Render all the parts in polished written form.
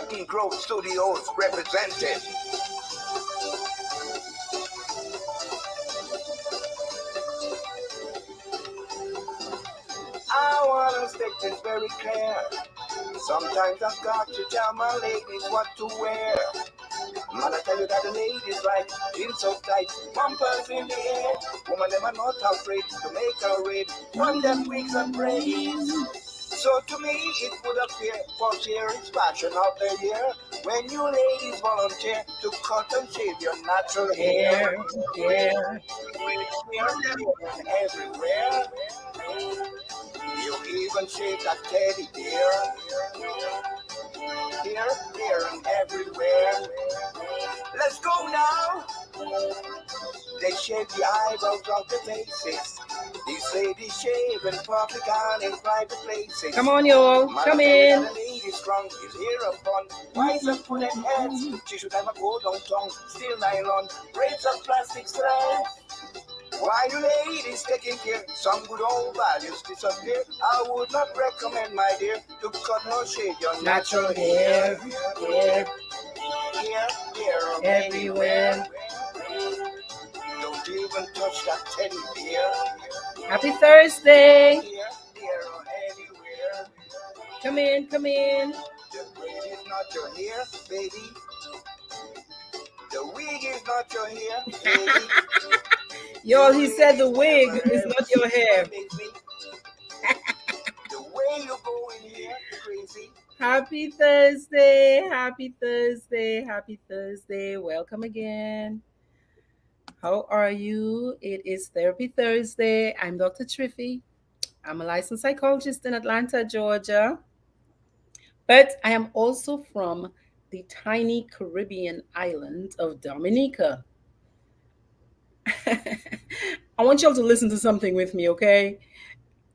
Rocky Grove Studios represented. I wanna state this very clear. Sometimes I've got to tell my ladies what to wear. Man, I tell you that the ladies like feel so tight, bumpers in the air. Woman, them are not afraid to make a raid. Run them wigs and braids. So to me, it would appear for fear it's fashion of the year when you ladies volunteer to cut and shave your natural hair. Here, and everywhere. You even shave that teddy bear. Here, and everywhere. Let's go now. They shave the eyebrows of the faces. These ladies shave in public and in private places. Come on, y'all. Come in. The lady strong is here upon. Wise up for them heads. She should have a gold on tongue. Still nylon. Braids of plastic thread. Why you ladies taking care? Some good old values disappear. I would not recommend, my dear, to cut or shave your natural hair. Here, everywhere. Don't even touch that teddy bear. Happy Thursday. Here, anywhere. Come in. The braid is not your hair, baby. The wig is not your hair, baby. Y'all, he said the wig is not your hair. The way you go in here, crazy. Happy Thursday. Welcome again. How are you? It is Therapy Thursday. I'm Dr. Triphi. I'm a licensed psychologist in Atlanta, Georgia. But I am also from the tiny Caribbean island of Dominica. I want y'all to listen to something with me, okay?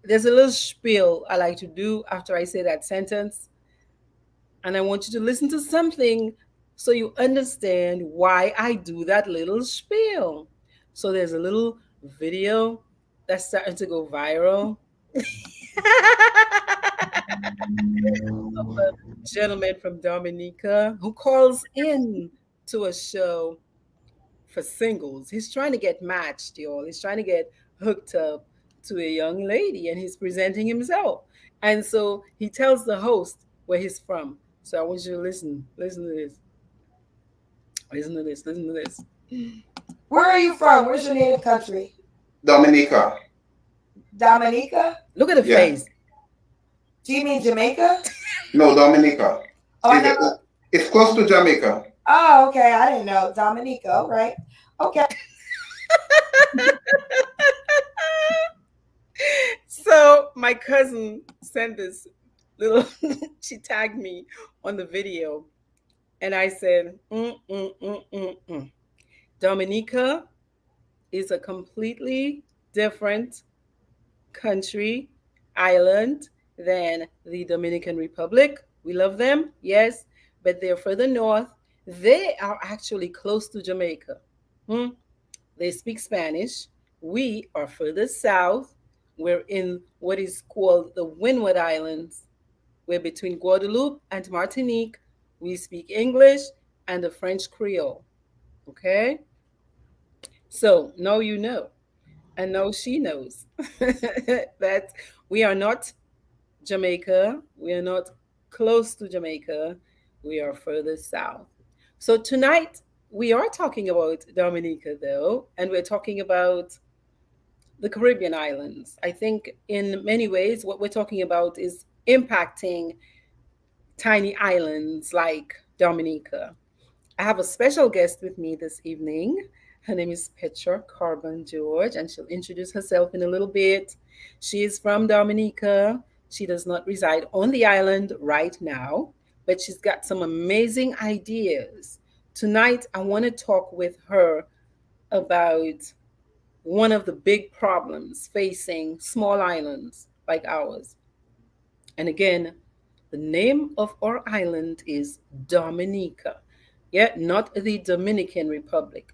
There's a little spiel I like to do after I say that sentence. And I want you to listen to something so you understand why I do that little spiel. So there's a little video that's starting to go viral of a gentleman from Dominica who calls in to a show for singles. He's trying to get matched, y'all. He's trying to get hooked up to a young lady and he's presenting himself. And so he tells the host where he's from. So I want you to listen. Listen to this. Where are you from? Where's your native country? Dominica. Look at the face. Do you mean Jamaica? No, Dominica. Oh, it's close to Jamaica. Oh, okay. I didn't know. Dominica, right? Okay. So my cousin sent this little, she tagged me on the video. And I said, Dominica is a completely different country, island than the Dominican Republic. We love them, yes, but they're further north. They are actually close to Jamaica. They speak Spanish. We are further south. We're in what is called the Windward Islands. We're between Guadeloupe and Martinique. We speak English and the French Creole. Okay? So now you know. And now she knows that we are not Jamaica. We are not close to Jamaica. We are further south. So tonight we are talking about Dominica, though, and we're talking about the Caribbean islands. I think in many ways what we're talking about is impacting tiny islands like Dominica. I have a special guest with me this evening. Her name is Petra Carbon, George, and she'll introduce herself in a little bit. She is from Dominica. She does not reside on the island right now, but she's got some amazing ideas. Tonight, I want to talk with her about one of the big problems facing small islands like ours. And again, the name of our island is Dominica. Yeah, not the Dominican Republic.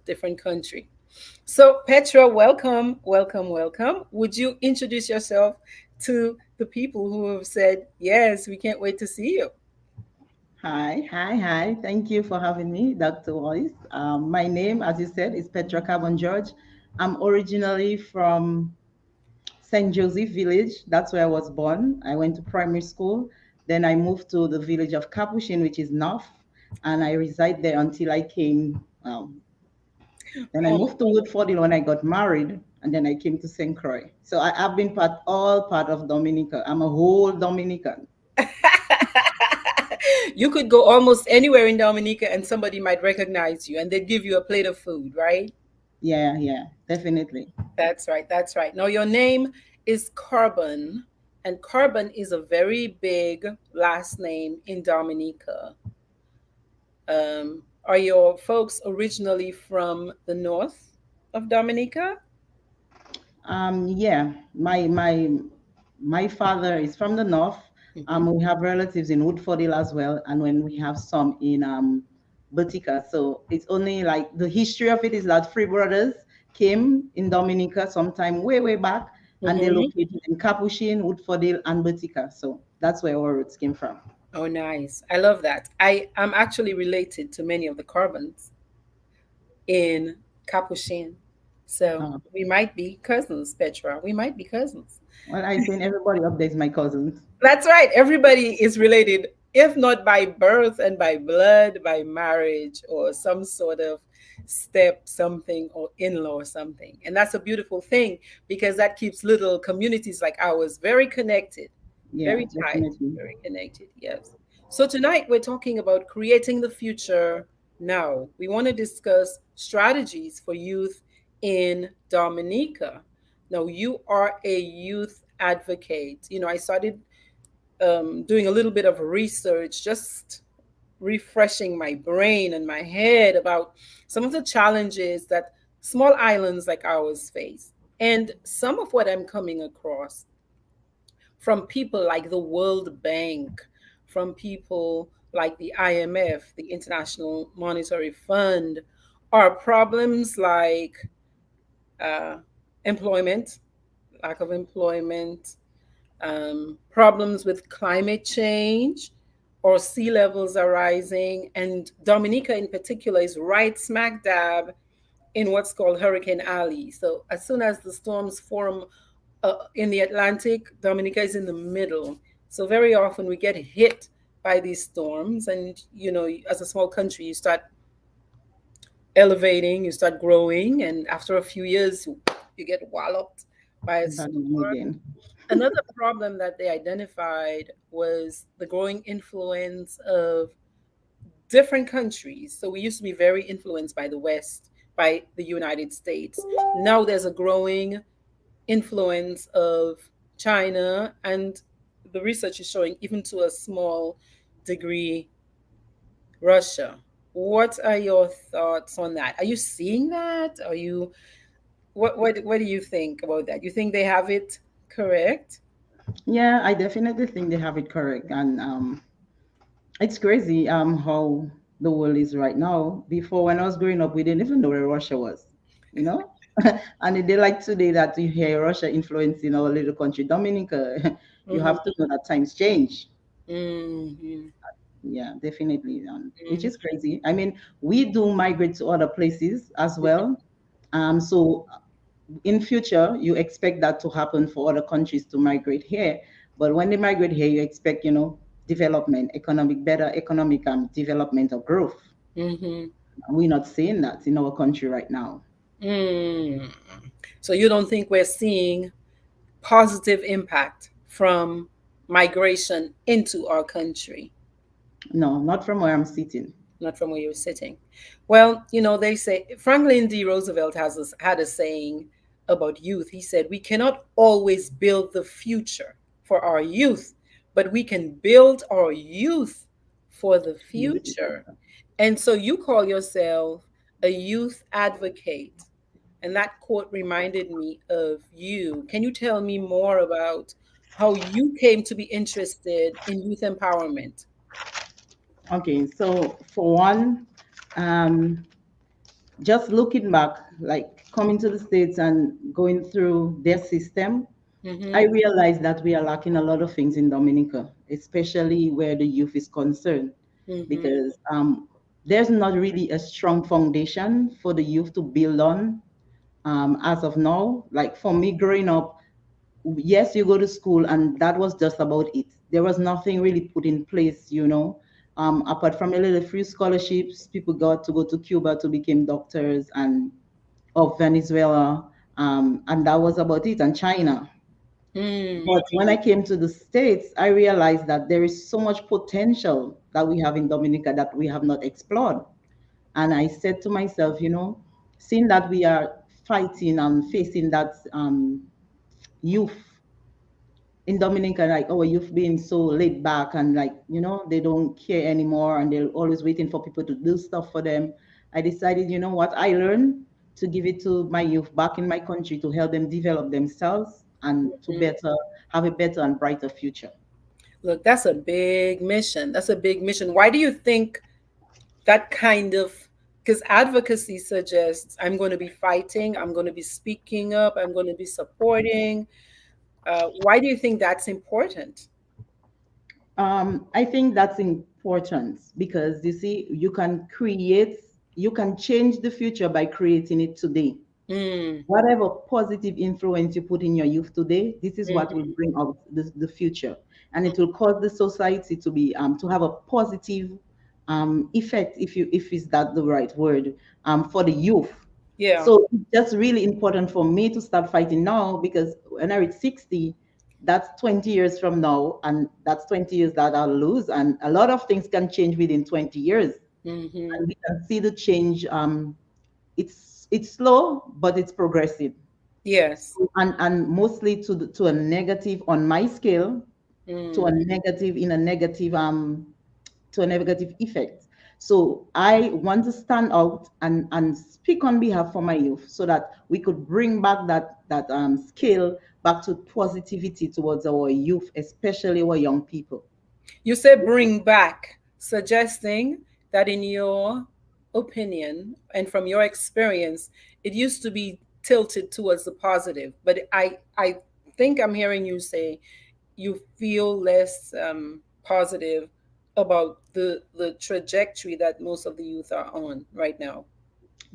Different country. So, Petra, welcome. Would you introduce yourself to the people who have said, yes, we can't wait to see you? Hi. Thank you for having me, Dr. Wallace. My name, as you said, is Petra Carbon George. I'm originally from St. Joseph Village. That's where I was born. I went to primary school. Then I moved to the village of Capuchin, which is north, and I reside there until I came. Then I Oh. moved to Woodford when I got married, and then I came to St. Croix. So I've been all part of Dominica. I'm a whole Dominican. You could go almost anywhere in Dominica and somebody might recognize you and they'd give you a plate of food, right? Yeah, definitely. That's right. That's right. Now, your name is Carbon, and Carbon is a very big last name in Dominica. Are your folks originally from the north of Dominica? Yeah, my father is from the north. Hmm. We have relatives in Woodfordale as well, and when we have some in Botica. So it's only like the history of it is that three brothers came in Dominica sometime way back, and they Hmm. located in Capuchin, Woodfordale, and Botica. So that's where our roots came from. Oh, nice. I love that. I'm actually related to many of the Carbons in Capuchin. So Uh, we might be cousins, Petra. We might be cousins. well, I think everybody up there is my cousins. That's right. Everybody is related, if not by birth and by blood, by marriage or some sort of step something or in-law or something. And that's a beautiful thing because that keeps little communities like ours very connected, Yeah, very tight, definitely. very connected. Yes. So tonight we're talking about creating the future now. We want to discuss strategies for youth in Dominica. Now, you are a youth advocate. I started doing a little bit of research, just refreshing my brain and my head about some of the challenges that small islands like ours face. And some of what I'm coming across from people like the World Bank, from people like the IMF, the International Monetary Fund, are problems like uh, employment, lack of employment, problems with climate change or sea levels are rising. And Dominica, in particular, is right smack dab in what's called Hurricane Alley. So, as soon as the storms form in the Atlantic, Dominica is in the middle. So, very often we get hit by these storms. And, as a small country, you start elevating, you start growing. And after a few years, you get walloped by a Back storm. then again. Another problem that they identified was the growing influence of different countries. So we used to be very influenced by the West, by the United States. Now there's a growing influence of China, and the research is showing, even to a small degree, Russia. What are your thoughts on that? Are you seeing that? Are you what do you think about that? You think they have it correct? Yeah, I definitely think they have it correct. And it's crazy how the world is right now. Before, when I was growing up, we didn't even know where Russia was, you know? And a day like today that you hear Russia influencing our little country, Dominica, you Hmm. have to know that times change. Hmm. Yeah, definitely. Which is crazy. I mean, we do migrate to other places as well. So in future, you expect that to happen for other countries to migrate here. But when they migrate here, you expect, development, better economic development or growth. Hmm. We're not seeing that in our country right now. Mm. So you don't think we're seeing positive impact from migration into our country, No, not from where I'm sitting. not from where you're sitting? Well, they say Franklin D. Roosevelt had a saying about youth. He said, "We cannot always build the future for our youth, but we can build our youth for the future." And so you call yourself a youth advocate. And that quote reminded me of you. Can you tell me more about how you came to be interested in youth empowerment? Okay, so for one, um, just looking back, like coming to the States and going through their system, I Mm-hmm. realized that we are lacking a lot of things in Dominica, especially where the youth is concerned. Mm-hmm. because there's not really a strong foundation for the youth to build on as of now. Like for me growing up, yes, you go to school and that was just about it. There was nothing really put in place, apart from a little free scholarships. People got to go to Cuba to become doctors and of Venezuela, and that was about it, and China. Mm. But when I came to the States, I realized that there is so much potential that we have in Dominica that we have not explored. And I said to myself, seeing that we are fighting and facing that youth in Dominica, like our youth being so laid back and like, they don't care anymore and they're always waiting for people to do stuff for them. I decided, what I learned to give it to my youth back in my country to help them develop themselves and to Mm. better have a better and brighter future. Look, that's a big mission. That's a big mission. Why do you think that kind of, because advocacy suggests I'm going to be fighting, I'm going to be speaking up, I'm going to be supporting. Why do you think that's important? I think that's important because you see, you can change the future by creating it today. Mm. Whatever positive influence you put in your youth today, this is what will Mm-hmm. bring out the future, and it will cause the society to be to have a positive effect, if is that the right word, for the youth. Yeah. So it's just really important for me to start fighting now, because when I reach 60, that's 20 years from now, and that's 20 years that I'll lose, and a lot of things can change within 20 years, Mm-hmm. and we can see the change. It's slow, but it's progressive, Yes. and mostly to a negative on my scale, to a Mm. negative in a negative to a negative effect. So I want to stand out and speak on behalf for my youth, so that we could bring back that scale back to positivity towards our youth, especially our young people. You say bring back, suggesting that in your opinion and from your experience, it used to be tilted towards the positive. But I think I'm hearing you say you feel less positive about the trajectory that most of the youth are on right now.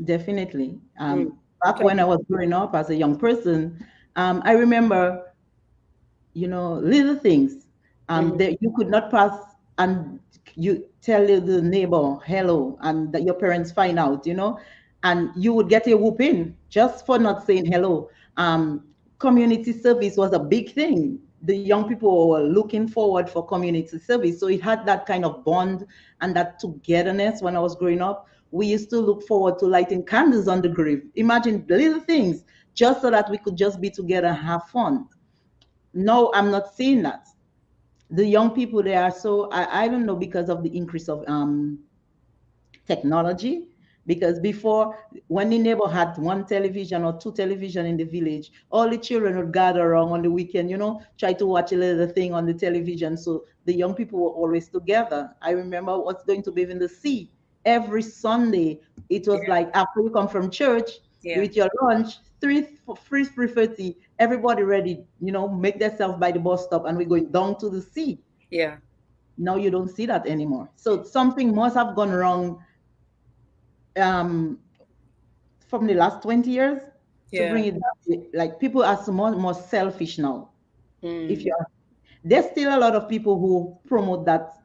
Definitely. Mm. Back Okay. when I was growing up as a young person, I remember, little things Mm. that you could not pass, and you tell the neighbor hello, and that your parents find out, and you would get a whooping just for not saying hello. Community service was a big thing. The young people were looking forward for community service, so it had that kind of bond and that togetherness. When I was growing up, we used to look forward to lighting candles on the grave. Imagine the little things, just so that we could just be together and have fun. No, I'm not seeing that. The young people, they are so, I don't know, because of the increase of technology. Because before, when the neighbor had one television or two television in the village, all the children would gather around on the weekend, try to watch a little thing on the television. So the young people were always together. I remember what's going to be in the sea every Sunday. It was like after we come from church, you Yeah. eat your lunch, 3:30, everybody ready, make themselves by the bus stop, and we're going down to the sea. Yeah. Now you don't see that anymore. So something must have gone wrong um, from the last 20 years to Yeah. bring it back. Like people are so more selfish now. If Mm. you are, there's still a lot of people who promote that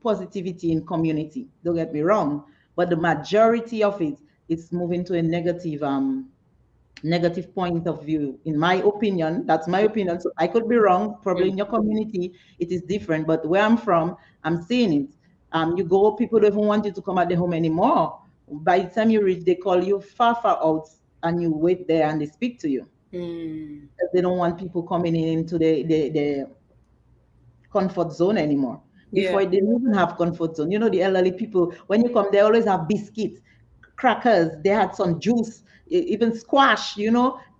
positivity in community. Don't get me wrong, but the majority of it, it's moving to a negative point of view, in my opinion. That's my opinion, so I could be wrong. Probably Mm. in your community it is different, but where I'm from, I'm seeing it. You go, people don't even want you to come at the home anymore. By the time you reach, they call you far out, and you wait there and they speak to you. Mm. They don't want people coming into the comfort zone anymore. Yeah. Before, they didn't even have comfort zone. The elderly people, when you come, they always have biscuits, crackers, they had some juice, even squash,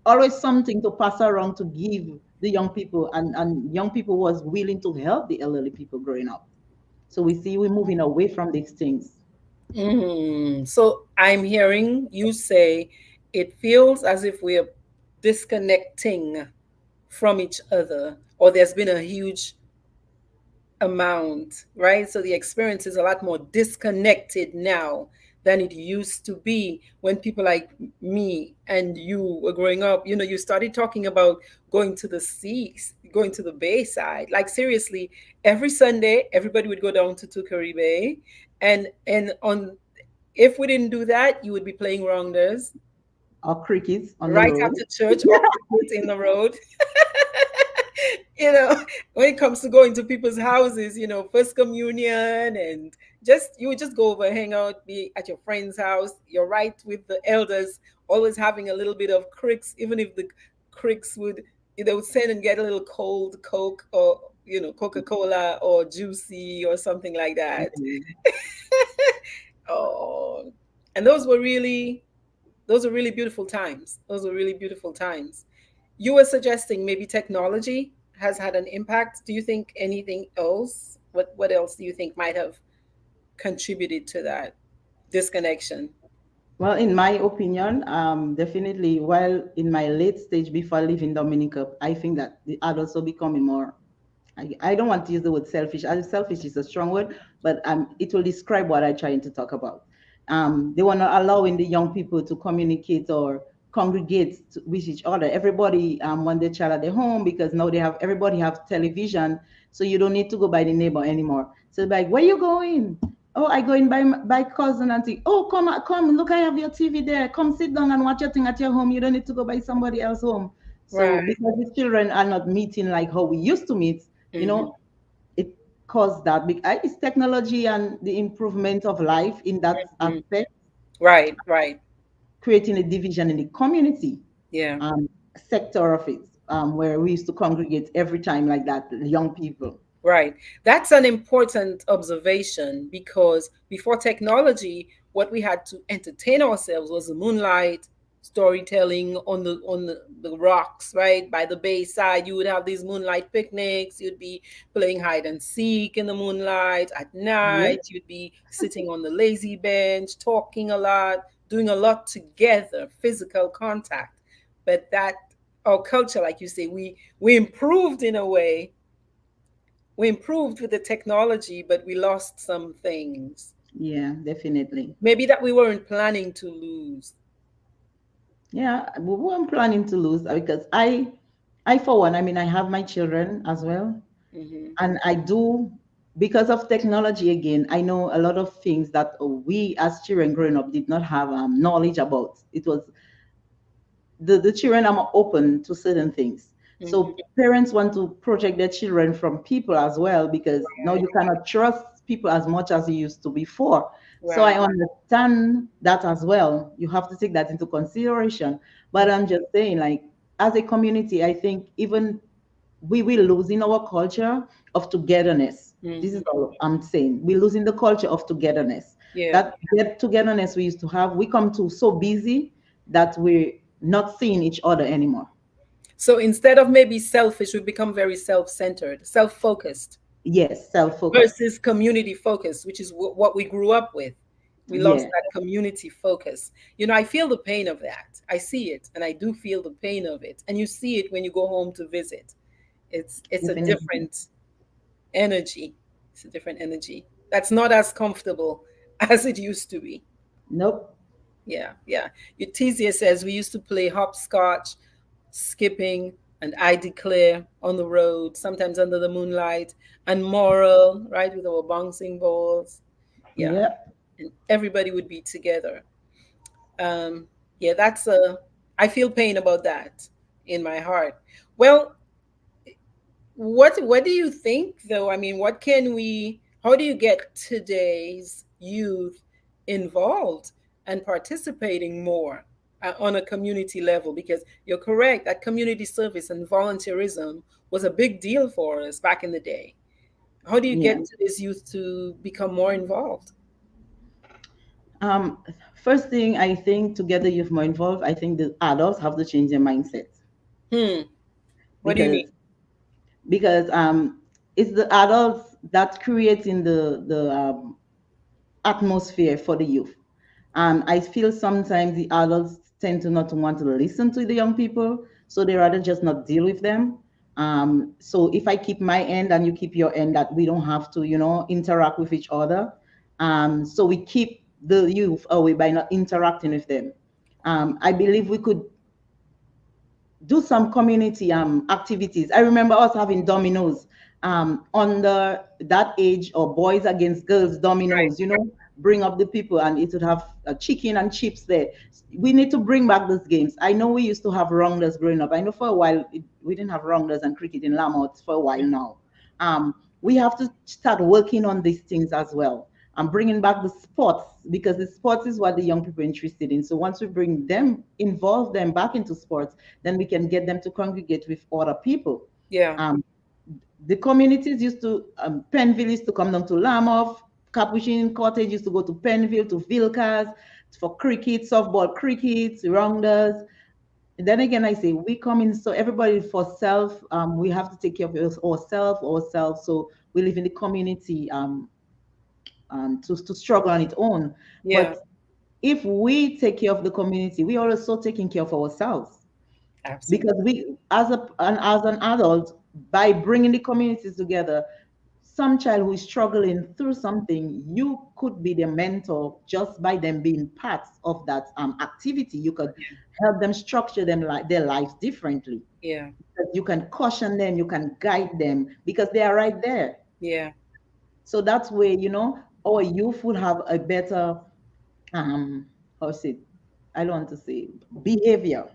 always something to pass around to give the young people, and young people was willing to help the elderly people growing up. So we see we're moving away from these things. Mm. So I'm hearing you say it feels as if we're disconnecting from each other, or there's been a huge amount, right? So the experience is a lot more disconnected now than it used to be when people like me and you were growing up. You know, you started talking about going to the seas, going to the Bayside. Like seriously, every Sunday, everybody would go down to Tukari Bay, and on if we didn't do that, you would be playing rounders Or crickets on the right road. after church or cricket in the road. You know, when it comes to going to people's houses, you know, first communion and just you would just go over, hang out, be at your friend's house. You're right with the elders, always having a little bit of cricks, even if the cricks would they would send and get a little cold Coke or Coca-Cola or juicy or something like that. Mhm. Oh, and those are really beautiful times. Those are really beautiful times. You were suggesting maybe technology has had an impact. Do you think anything else? What else do you think might have contributed to that disconnection? Well, in my opinion, definitely, while in my late stage before leaving Dominica, I think that the adults are becoming more, I don't want to use the word selfish. Selfish is a strong word, but it will describe what I'm trying to talk about. They were not allowing the young people to communicate or congregate with each other. Everybody want their child at their home because now everybody have television, so you don't need to go by the neighbor anymore. So like, where you going? Oh, I go in by cousin auntie. Oh, come, look, I have your TV there. Come sit down and watch your thing at your home. You don't need to go by somebody else home. So Right. because the children are not meeting like how we used to meet, you Hmm. know, it caused that. It's technology and the improvement of life in that Hmm. aspect, Right. Right. creating a division in the community Yeah. sector of it, where we used to congregate every time like that, young people. Right. That's an important observation because before technology, what we had to entertain ourselves was the moonlight, storytelling on the rocks, right? By the bayside, you would have these moonlight picnics. You'd be playing hide and seek in the moonlight at Yep. night. You'd be sitting on the lazy bench, talking a lot, doing a lot together, physical contact. But that our culture, like you say, we improved in a way, we improved with the technology, but we lost some things. Yeah, definitely. Maybe that we weren't planning to lose. Yeah, we weren't planning to lose because I for one, I mean, I have my children as well, Hmm. and I do, because of technology again, I know a lot of things that we as children growing up did not have knowledge about. It was the children are more open to certain things. Hmm. So parents want to protect their children from people as well, because now you cannot trust people as much as you used to before. So I Right. understand that as well. You have to take that into consideration. But I'm just saying, like, as a community, I think even we will losing our culture of togetherness. This is Hmm. all I'm saying. We're losing the culture of togetherness. Yeah. That get togetherness we used to have, we come to so busy that we're not seeing each other anymore. So instead of maybe selfish, we become very self-centered, self-focused Yes, self-focus. versus community focused, which is what we grew up with. We lost Yeah, that community focus. You know, I feel the pain of that. I see it, and I do feel the pain of it. And you see it when you go home to visit. It's a definitely. different energy. It's a different energy. That's not as comfortable as it used to be. Nope. Yeah, yeah. Utizia says we used to play hopscotch, skipping, and I declare on the road, sometimes under the moonlight, and moral, right, with our bouncing balls. Yeah, Yeah. and everybody would be together. Um, yeah, that's a. I feel pain about that in my heart. Well, what do you think though? I mean, what can we how do you get today's youth involved and participating more on a community level? Because you're correct, that community service and volunteerism was a big deal for us back in the day. How do you Yeah. get today's youth to become more involved? Um, First thing I think, to get the youth more involved, I think the adults have to change their mindset, Hmm. What do you because mean? because it's the adults that creating the atmosphere for the youth. I feel sometimes the adults tend to not want to listen to the young people, so they rather just not deal with them. So if I keep my end and you keep your end, that we don't have to, interact with each other. So we keep the youth away by not interacting with them. I believe we could do some community activities. I remember us having dominoes under that age, or boys against girls Right. dominoes, bring up the people, and it would have chicken and chips there. We need to bring back those games. I know we used to have rounders growing up. I know for a while we didn't have rounders and cricket in Lamont for a while now. We have to start working on these things as well. I'm bringing back the sports, because the sports is what the young people are interested in. So once we bring them, involve them back into sports, then we can get them to congregate with other people. Yeah. Um, the communities used to, Penville used to come down to Lamoff, Capuchin Cottage used to go to Penville, to Vilcas, for cricket, softball cricket, rounders. And then again, I say we come in, so everybody for self, we have to take care of ourselves. So we live in the community to struggle on its own. Yeah. But if we take care of the community, we are also taking care of ourselves, Absolutely. because we, as an adult, by bringing the communities together, some child who is struggling through something, you could be their mentor just by them being part of that activity. You could help them structure them, like their lives differently. Yeah. You can caution them, you can guide them, because they are right there. Yeah. So that's where, our youth would have a better, how to say, I don't want to say behavior.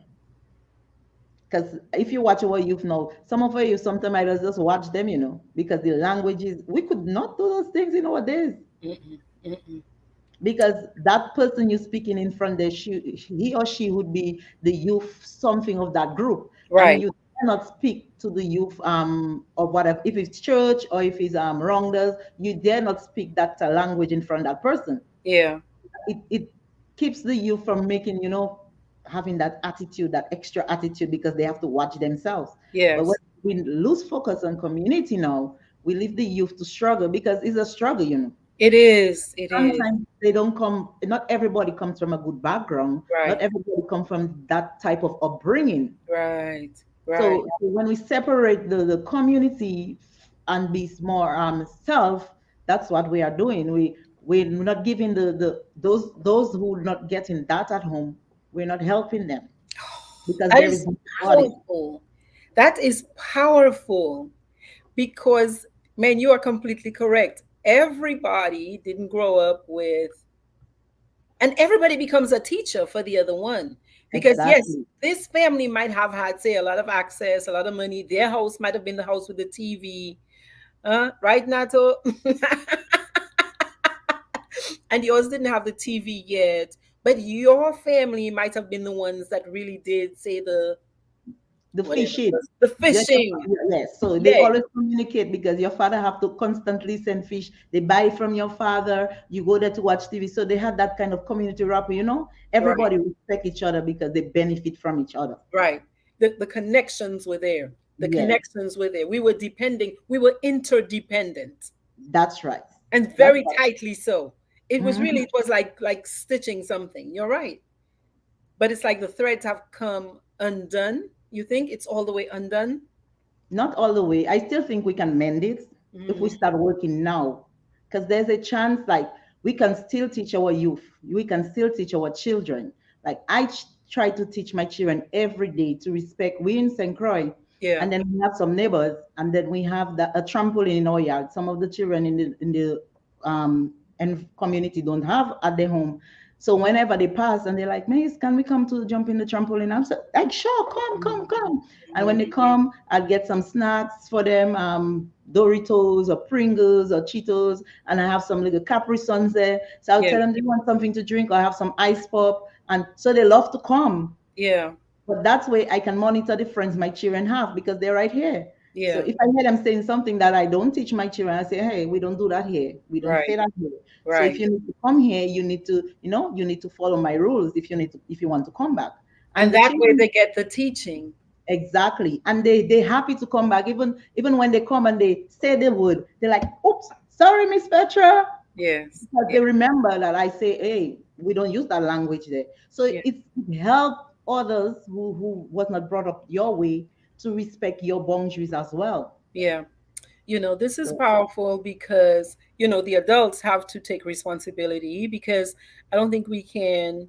Because if you watch our youth now, some of our youth, sometimes I just watch them, because the languages, we could not do those things in our days. Mm-mm. Mm-mm. Because that person you're speaking in front there, he or she would be the youth, something of that group. And Right. you cannot speak to the youth, or whatever, if it's church or if it's rounders, you dare not speak that language in front of that person. Yeah. It keeps the youth from making, having that attitude, that extra attitude, because they have to watch themselves. But when Yes. we lose focus on community now, we leave the youth to struggle, because it's a struggle. It is. It is. Sometimes they don't come, not everybody comes from a good background, not Right. everybody comes from that type of upbringing. Right. Right. So when we separate the community and be more self, that's what we are doing. We're not giving those who are not getting that at home, we're not helping them, because That there is is nobody. powerful. That is powerful because, man, you are completely correct. Everybody didn't grow up with, and everybody becomes a teacher for the other one. Because, yes, Exactly. this family might have had, say, a lot of access, a lot of money. Their house might have been the house with the TV. Right, Nato? And yours didn't have the TV yet. But your family might have been the ones that really did, say, the The whatever it fishing. was, the Yes, fishing. yes. So they Yeah, always communicate, because your father have to constantly send fish. They buy it from your father. You go there to watch TV. So they had that kind of community rapport. right, Everybody respect each other because they benefit from each other. right. The connections were there. The Yes, connections were there. We were depending, we were interdependent, that's right. and That's very right. tightly so. It was Mhm. really, it was like stitching something. You're right. But it's like the threads have come undone. You think it's all the way undone? Not all the way. I still think we can mend it if we Mm, start working now. Because there's a chance, like, we can still teach our youth, we can still teach our children. Like, I try to teach my children every day to respect. We in St. Croix, yeah, and then we have some neighbors, and then we have a trampoline in our yard. Some of the children in the and community don't have at their home. So whenever they pass and they're like, Miss, can we come to jump in the trampoline? I'm so, like, sure, come, come, come. And when they come, I'll get some snacks for them, Doritos or Pringles or Cheetos, and I have some little Capri Suns there. So I'll yeah, tell them, do you want something to drink, or I have some ice pop? And so they love to come. yeah, But that's way I can monitor the friends my children have, because they're right here. So yeah. if I hear them saying something that I don't teach my children, I say, hey, we don't do that here. We don't say Right, that here. So if right. you need to come here, you need to follow my rules if you want to come back. And And the that way children, they get the teaching. exactly. And they happy to come back. Even when they come and they say the word, they're like, oops, sorry, Miss Petra. Yes. Because Yeah. they remember that I say, hey, we don't use that language there. So Yeah. it helped others who was not brought up your way to respect your boundaries as well. Yeah. This is So, powerful because, the adults have to take responsibility, because I don't think we can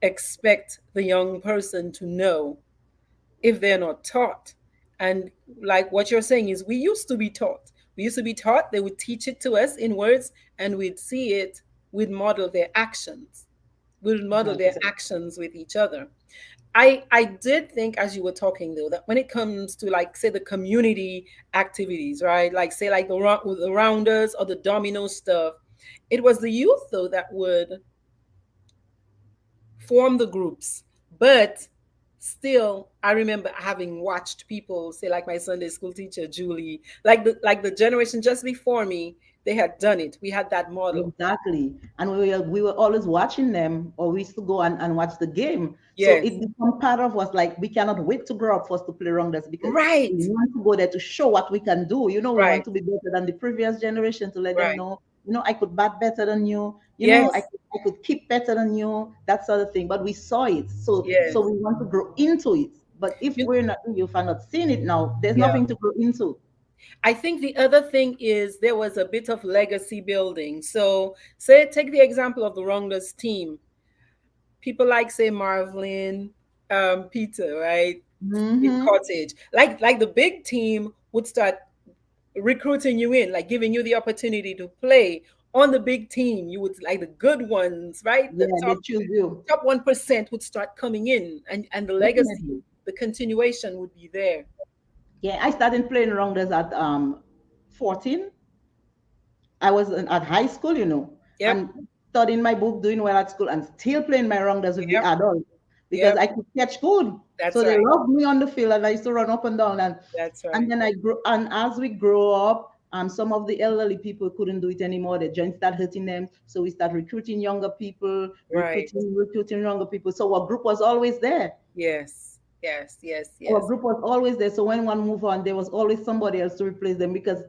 expect the young person to know if they're not taught. And like what you're saying is, we used to be taught. We used to be taught, they would teach it to us in words, and we'd see it, we'd model their actions. We'd model right. their actions with each other. I did think, as you were talking though, that when it comes to, like, say, the community activities, right? Like, say, like the rounders or the domino stuff, it was the youth though that would form the groups. But still, I remember having watched people, say, like my Sunday school teacher Julie, like the generation just before me, they had done it. We had that model. Exactly. And we were always watching them, or we used to go and watch the game. So Yes. it become part of us, like we cannot wait to grow up for us to play rounders because we Right. want to go there to show what we can do. We want Right. to be better than the previous generation, to let them Right. know, I could bat better than you, Yes. I could keep better than you, that sort of thing. But we saw it. So Yes. we want to grow into it. But if You, we're not, if I'm not seeing it now, there's yeah. nothing to grow into. I think the other thing is there was a bit of legacy building. So, say, take the example of the Rounders team. People like, say, Marvin, Peter, right, in Mm-hmm. Cottage. Like the big team would start recruiting you in, like giving you the opportunity to play on the big team. You would, like, the good ones, right? The Yeah, they choose you. top 1% would start coming in, and the legacy, Definitely. the continuation would be there. Yeah, I started playing rounders at 14. I was at high school, Yep. and studying my book, doing well at school, and still playing my rounders with the Yep. adults because Yep. I could catch good. That's So they right. loved me on the field, and I used to run up and down. That's And right. then I grew, and as we grow up, some of the elderly people couldn't do it anymore. The joints start hurting them, so we start recruiting younger people, Right. recruiting younger people. So our group was always there. Yes. Yes. Yes. Our Yes. group was always there. So when one moved on, there was always somebody else to replace them because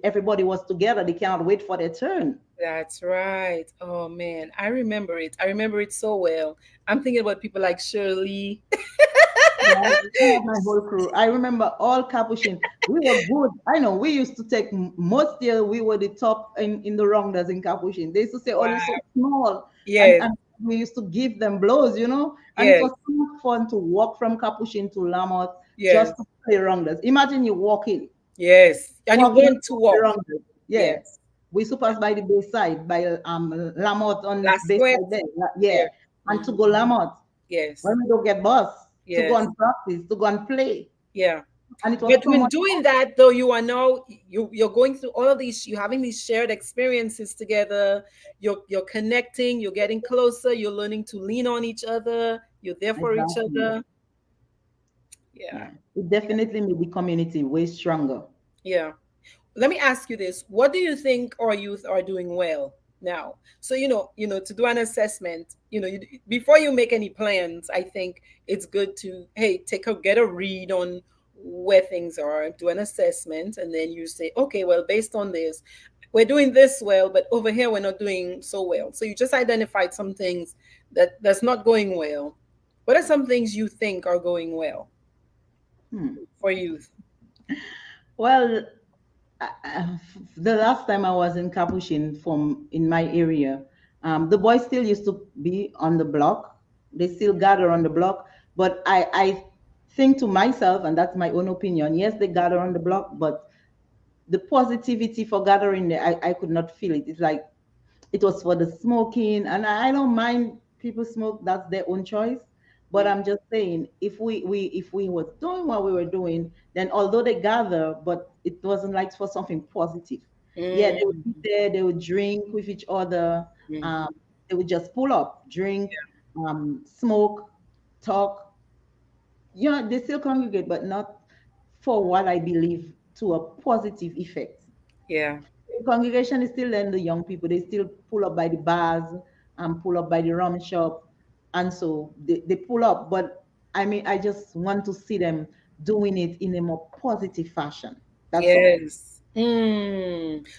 everybody was together. They cannot wait for their turn. That's right. Oh man, I remember it. I remember it so well. I'm thinking about people like Shirley. Right? I have my whole crew. I remember all Capuchin. We were good. I know we used to take most year we were the top in the rounders in Capuchin. They used to say, "Oh, you're Wow. so small," and Yes. we used to give them blows. And it Yes. was so much fun to walk from Capuchin to Lamotte Yes. just to play rounders. Imagine you Yes. And you walking want to to play walk. rounders. Yeah, Yes. we used to pass by the Bayside, by Lamotte on Last square. Bayside there. Yeah, Yeah. and to Mhm. go Lamotte Yes. when we don't get bus to go Yes. and practice, to go and play. Yeah. And it was But so when much doing fun. that, though, you are now, you're going through all of these. You're having these shared experiences together. You're connecting. You're getting closer. You're learning to lean on each other. You're there for each Exactly. other. Yeah. Yeah. It definitely made the community way stronger. Yeah. Let me ask you this: what do you think our youth are doing well now? So, to do an assessment, before you make any plans, I think it's good to, hey, get a read on where things are, do an assessment, and then you say, okay, well, based on this, we're doing this well, but over here we're not doing so well. So you just identified some things that's not going well. What are some things you think are going well Hmm. for youth? Well, the last time I was in Capuchin from in my area, the boys still used to be on the block. They still gather on the block. But I think to myself, and that's my own opinion, yes, they gather on the block, but the positivity for gathering there, I could not feel it. It's like it was for the smoking, and I don't mind people smoke, that's their own choice. But Mm. I'm just saying, if we was doing what we were doing, then although they gather, but it wasn't like for something positive. Yeah, they would Mm. be there, they would drink with each other, um, Mhm. they would just pull up, drink, smoke, talk. They still congregate, but not for what I believe to a positive effect. Yeah. The congregation is still in the young people. They still pull up by the bars and pull up by the rum shop. And so they pull up. But I mean, I just want to see them doing it in a more positive fashion. That's all. Yes.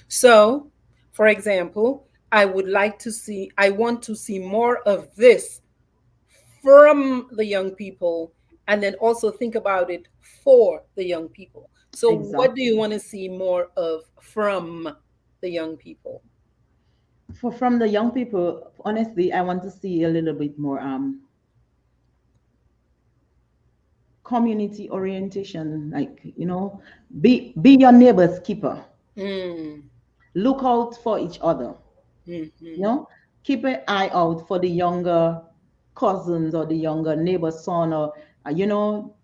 So, for example, I want to see more of this from the young people and then also think about it for the young people. So what do Exactly. you want to see more of from the young people? For from the young people, honestly, I want to see a little bit more community orientation. Like, be your neighbor's keeper. Mm, Look out for each other. You mm-hmm, know, keep an eye out for the younger cousins or the younger neighbor's son, or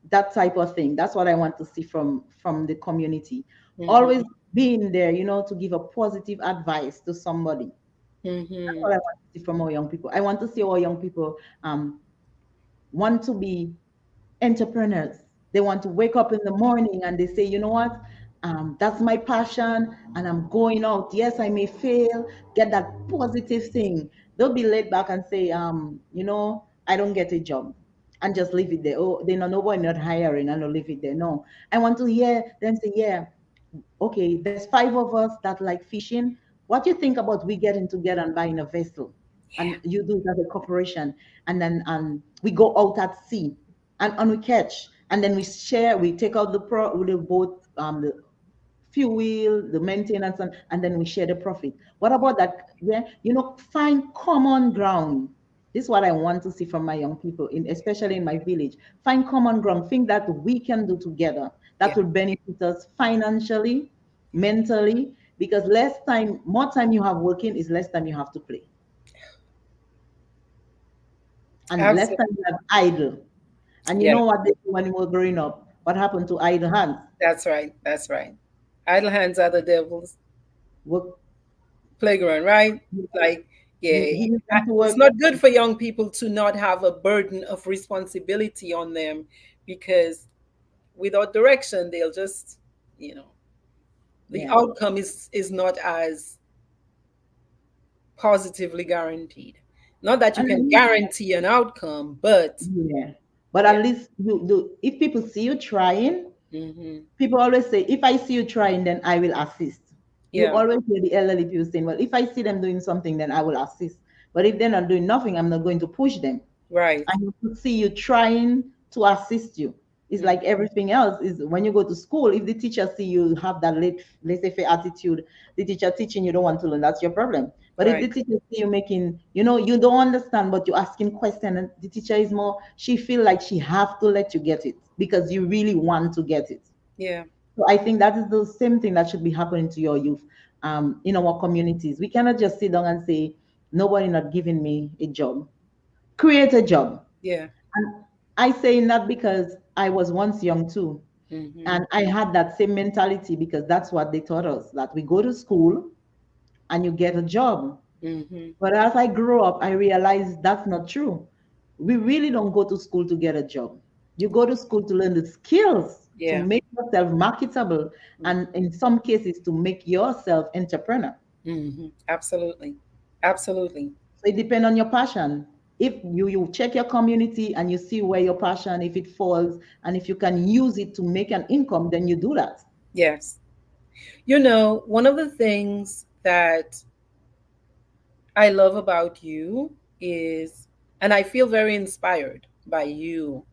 that type of thing. That's what I want to see from the community. Always mm-hmm, being there, to give a positive advice to somebody. That's mm-hmm. what I want to see from our young people. I want to see our young people want to be entrepreneurs. They want to wake up in the morning and they say, you know what? That's my passion and I'm going out. Yes, I may fail, get that positive thing. They'll be laid back and say, I don't get a job and just leave it there. Oh, they know nobody not hiring and they'll leave it there. No, I want to hear them say, yeah, okay, there's five of us that like fishing. What do you think about we getting together and buying a vessel? And you do it as a corporation. And then we go out at sea and we catch. And then we share, we take out the boat, the fuel, the maintenance, and then we share the profit. What about that? Yeah, find common ground. This is what I want to see from my young people, especially in my village. Find common ground, things that we can do together that Yeah, will benefit us financially, mentally, because more time you have working is less time you have to play, and less time absolutely. you have idle. And you Yeah, know what they do when you were growing up? What happened to idle hands? that's right. That's right. Idle hands are the devil's Work. playground, right? Like, yeah, You use them to it's work. not good for young people to not have a burden of responsibility on them, because without direction, they'll just, you know, the Yeah. outcome is not as positively guaranteed. Not that you And can guarantee an outcome, but yeah, but yeah. at least you do. If people see you trying, Hmm. people always say, if I see you trying, then I will assist. You Yeah, always hear the elderly people saying, well, if I see them doing something, then I will assist. But if they're not doing nothing, I'm not going to push them. right. I need to see you trying to assist you. It's Mm, like everything else is when you go to school, if the teacher see you have that laissez-faire attitude, the teacher teaching you don't want to learn, that's your problem. But if the right. teacher see you making, you don't understand, but you're asking question and the teacher is more, she feel like she have to let you get it because you really want to get it. Yeah, So I think that is the same thing that should be happening to your youth in our communities. We cannot just sit down and say, nobody not giving me a job. Create a job. yeah. And I say that because I was once young too. Hmm. And I had that same mentality because that's what they taught us that we go to school and you get a job. Hmm. But as I grew up, I realized that's not true. We really don't go to school to get a job. You go to school to learn the skills to Yeah. make yourself marketable and in some cases to make yourself entrepreneur. Absolutely. Absolutely. So it depends on your passion. If you check your community and you see where your passion, if it falls, and if you can use it to make an income, then you do that. Yes. One of the things that I love about you is, and I feel very inspired by you,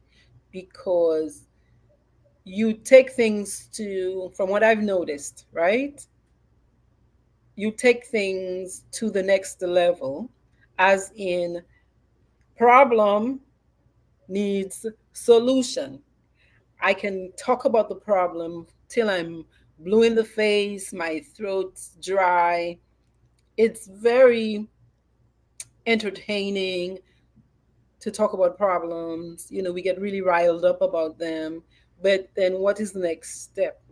because you take things to, from what I've noticed, right? You take things to the next level, as in problem needs solution. I can talk about the problem till I'm blue in the face, my throat's dry. It's very entertaining to talk about problems. We get really riled up about them. But then what is the next step?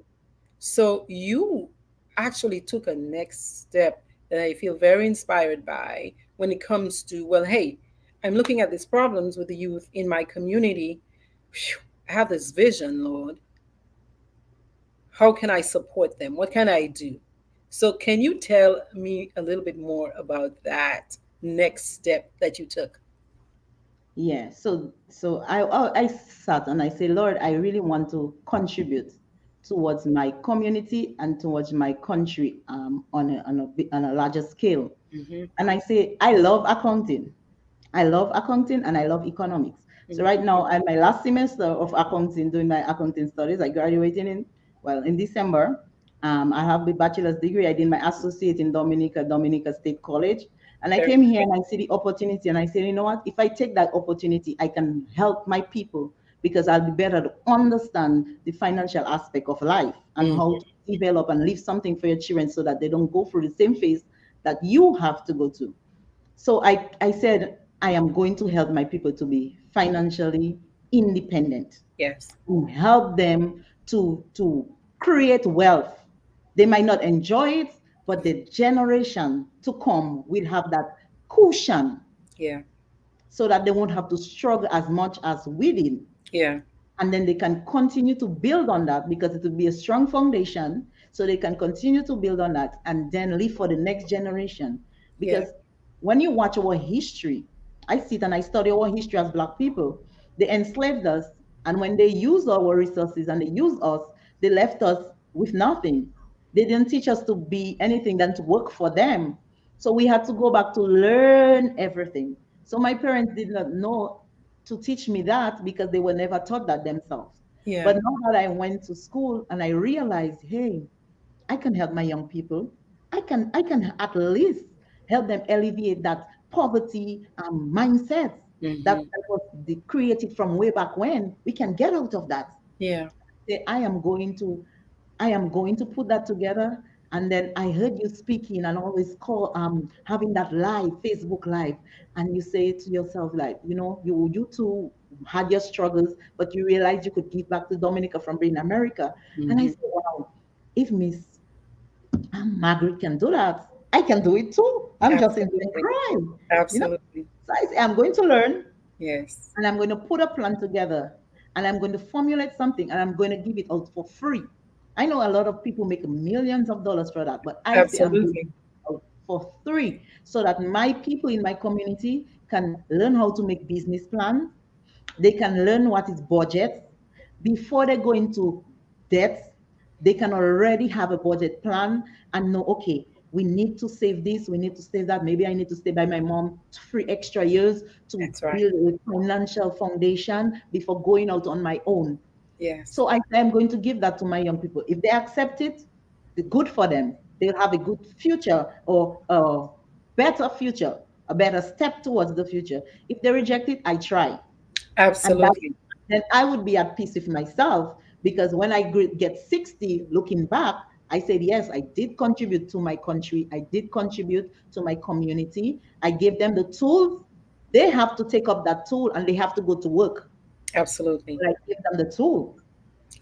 So you actually took a next step that I feel very inspired by when it comes to, well, hey, I'm looking at these problems with the youth in my community. Phew, I have this vision, Lord. How can I support them? What can I do? So, can you tell me a little bit more about that next step that you took? Yeah. So I sat and I say, Lord, I really want to contribute towards my community and towards my country on a larger scale. Hmm. And I say, I love accounting. I love accounting and I love economics. So right now, I'm my last semester of accounting, doing my accounting studies. I graduated in December. I have the bachelor's degree. I did my associate in Dominica State College. And I Very came here and I see the opportunity and I said, you know what? If I take that opportunity, I can help my people because I'll be better to understand the financial aspect of life and mm, how to develop and leave something for your children so that they don't go through the same phase that you have to go to. So I said, I am going to help my people to be financially independent yes. and help them to create wealth. They might not enjoy it, but the generation to come will have that cushion Yeah. so that they won't have to struggle as much as we did, Yeah. and then they can continue to build on that because it will be a strong foundation, so they can continue to build on that and then live for the next generation. Yeah. Because when you watch our history, I sit and I study our history as Black people. They enslaved us, and when they used our resources and they used us, they left us with nothing. They didn't teach us to be anything than to work for them. So we had to go back to learn everything. So my parents did not know to teach me that because they were never taught that themselves. Yeah. But now that I went to school and I realized, hey, I can help my young people. I can at least help them alleviate that poverty mindset Hmm. that was created from way back when. We can get out of that. Yeah. Say, I am going to put that together. And then I heard you speaking and always call having that live, Facebook live, and you say to yourself, like, you too had your struggles, but you realized you could give back to Dominica from being in America. And I Hmm. said, wow, if Miss Margaret can do that, I can do it too. I'm just in the Absolutely. crime, you know. Absolutely. So I say, I'm going to learn, Yes. and I'm going to put a plan together, and I'm going to formulate something, and I'm going to give it out for free. I know a lot of people make millions of dollars for that, but I say I'm going to Absolutely. give it out for free so that my people in my community can learn how to make business plans. They can learn what is budget before they go into debt. They can already have a budget plan and know, okay, we need to save this, we need to save that. Maybe I need to stay by my mom 3 extra years to That's right. build a financial foundation before going out on my own. Yes. So I am going to give that to my young people. If they accept it, good for them. They'll have a good future, or a better future, a better step towards the future. If they reject it, I try. And that, Absolutely. then I would be at peace with myself, because when I get 60, looking back, I said, yes, I did contribute to my country. I did contribute to my community. I gave them the tools. They have to take up that tool and they have to go to work. Absolutely. But I give them the tools.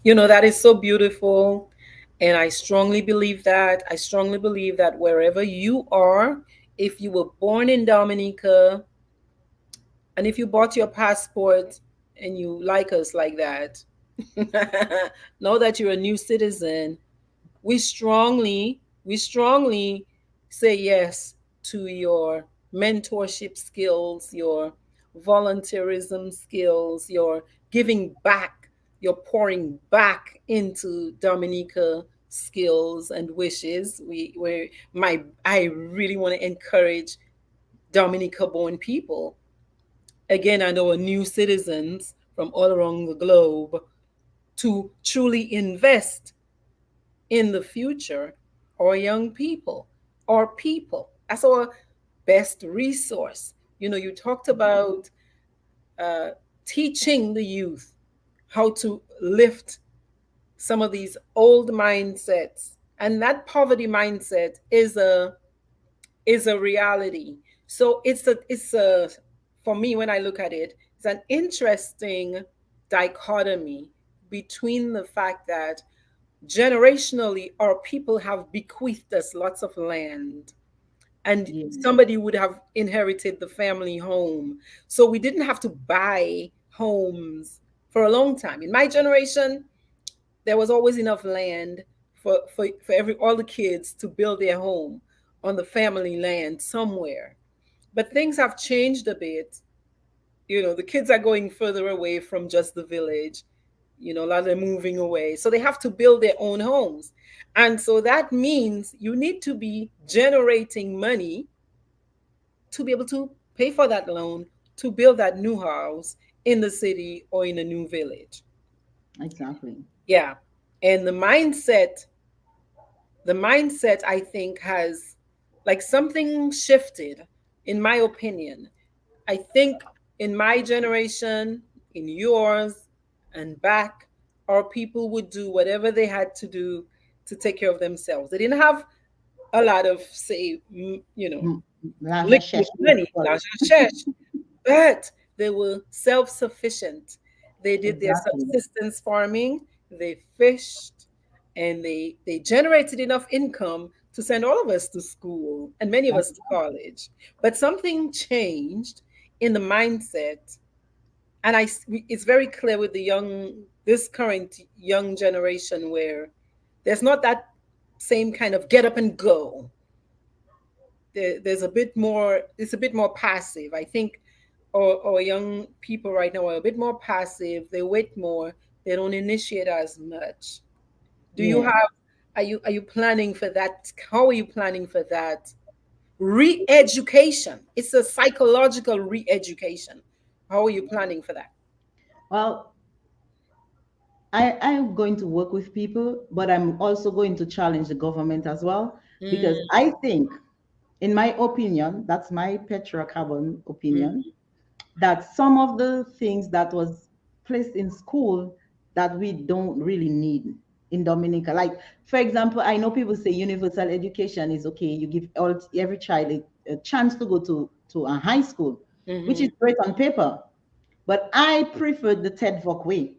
That is so beautiful. And I strongly believe that. I strongly believe that wherever you are, if you were born in Dominica, and if you bought your passport and you like us like that, know that you're a new citizen. We strongly say yes to your mentorship skills, your volunteerism skills, your giving back, your pouring back into Dominica skills and wishes. I really want to encourage Dominica born people. Again, I know new citizens from all around the globe to truly invest in the future, or young people, or people. That's our best resource. You talked about uh, teaching the youth how to lift some of these old mindsets, and that poverty mindset is a reality. So it's a for me, when I look at it, it's an interesting dichotomy between the fact that generationally our people have bequeathed us lots of land, and Yeah. somebody would have inherited the family home, so we didn't have to buy homes for a long time. In my generation, there was always enough land for every all the kids to build their home on the family land somewhere. But things have changed a bit. The kids are going further away from just the village. A lot of them moving away, so they have to build their own homes. And so that means you need to be generating money to be able to pay for that loan, to build that new house in the city or in a new village. Exactly. Yeah. And the mindset I think has like something shifted, in my opinion. I think in my generation, in yours, and back, our people would do whatever they had to do to take care of themselves. They didn't have a lot of, say, Mm, La liquid recherche, let's money, call it. l'argent cherche, but they were self sufficient. They did their Exactly. subsistence farming, they fished, and they generated enough income to send all of us to school and many of us to college. But something changed in the mindset. And it's very clear with this current young generation where there's not that same kind of get up and go. There's a bit more, it's a bit more passive. I think our young people right now are a bit more passive. They wait more. They don't initiate as much. Do you Yeah. have, are you planning for that? How are you planning for that? Re-education. It's a psychological re-education. How are you planning for that? Well, I'm going to work with people, but I'm also going to challenge the government as well, because Mm, I think, in my opinion, that's my Petra Carbon opinion, mm, that some of the things that was placed in school that we don't really need in Dominica. Like, for example, I know people say universal education is okay. You give every child a chance to go to a high school, which is mhm. great on paper. But I prefer the TED Voc way.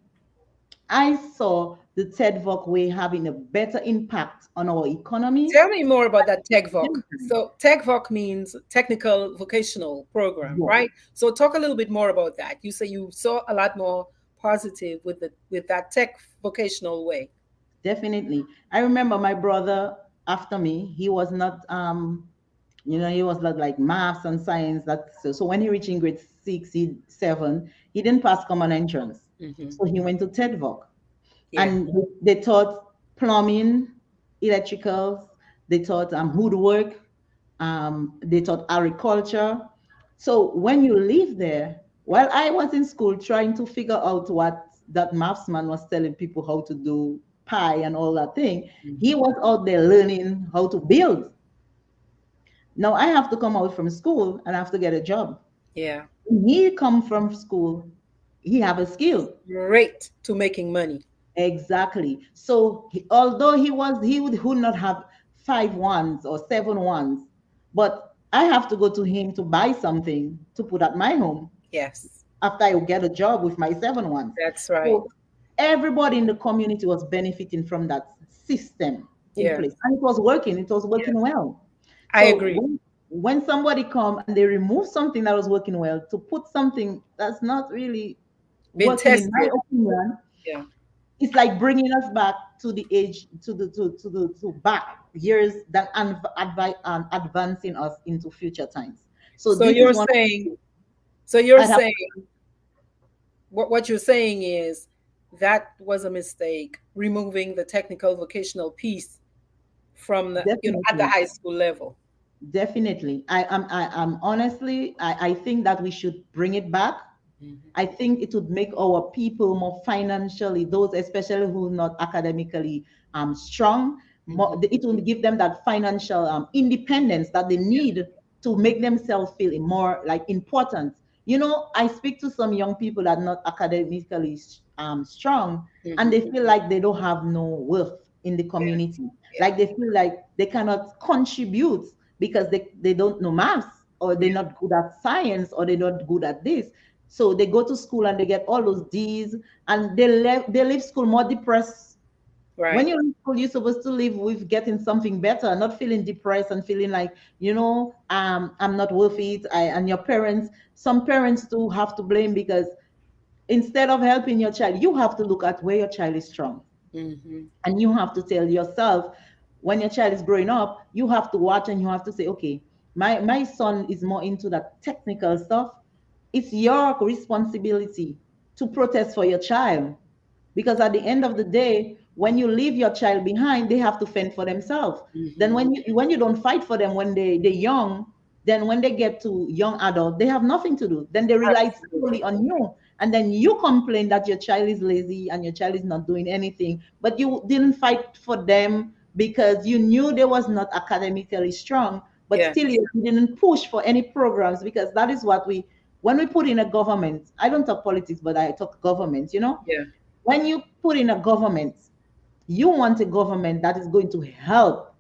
I saw the TED Voc way having a better impact on our economy. Tell me more about that TechVoc. So TechVoc means technical vocational program, Yes, right? So talk a little bit more about that. You say you saw a lot more positive with that tech vocational way. definitely. I remember my brother after me, he was not he was not like maths and science. So when he reached in grade 6, 7, he didn't pass common entrance. Hmm. So he went to TED Voc. Yeah. And they taught plumbing, electricals, they taught woodwork, they taught agriculture. So when you live there, while I was in school trying to figure out what that maths man was telling people how to do pi and all that thing, he Hmm. was out there learning how to build. Now I have to come out from school and I have to get a job. Yeah. He come from school, he have a skill. Great to making money. Exactly. So although he would not have 5 ones or 7 ones, but I have to go to him to buy something to put at my home Yes, after I get a job with my 7 ones. that's right. So everybody in the community was benefiting from that system in Yeah. place, and it was working. It was Yeah. working well. I So agree. when somebody come and they remove something that was working well to put something that's not really Been working, in my tested. opinion, Yeah. it's like bringing us back to the age to back years that advancing us into future times. So So this is you're one. saying, so you're I'd have saying what you're saying is that was a mistake, removing the technical vocational piece from the, at the definitely. high school level. Definitely. I'm honestly, I think that we should bring it back. Mhm. I think it would make our people more financially, those especially who are not academically strong, more, Mhm. it will give them that financial independence that they need to make themselves feel more like important. I speak to some young people that are not academically strong, and Mhm. they feel like they don't have no worth in the Yeah. community. Yeah. Like they feel like they cannot contribute because they don't know maths, or they're Yeah. not good at science, or they're not good at this. So they go to school and they get all those D's, and they leave school more depressed. When Right. you're in school, you're supposed to live with getting something better, not feeling depressed and feeling like, I'm not worth it. And your parents, some parents do have to blame, because instead of helping your child, you have to look at where your child is strong. Mhm. And you have to tell yourself, when your child is growing up, you have to watch and you have to say, okay, my son is more into that technical stuff. It's your responsibility to protest for your child, because at the end of the day, when you leave your child behind, they have to fend for themselves. Then Mhm. when you don't fight for them when they're young, then when they get to young adult, they have nothing to do. Then they rely solely Absolutely. on you. and then you complain that your child is lazy and your child is not doing anything, but you didn't fight for them because you knew they was not academically strong, but Yeah. still you didn't push for any programs, because that is what we, when we put in a government, I don't talk politics, but I talk government, Yeah. when you put in a government, you want a government that is going to help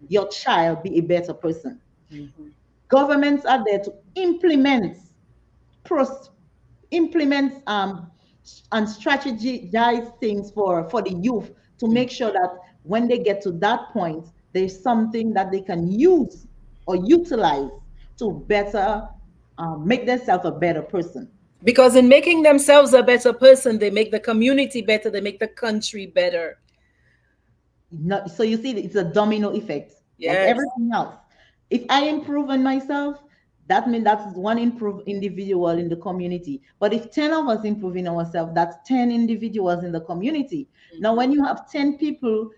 your child be a better person. Mhm. Governments are there to pros, implement and strategize things for the youth, to make sure that when they get to that point, there's something that they can use or utilize to better make themselves a better person. Because in making themselves a better person, they make the community better, they make the country better. Not, so you see, it's a domino effect, like Yes. everything else. If I improve on myself, that means that's one improved individual in the community. But if 10 of us improving ourselves, that's 10 individuals in the community. Now, when you have 10 people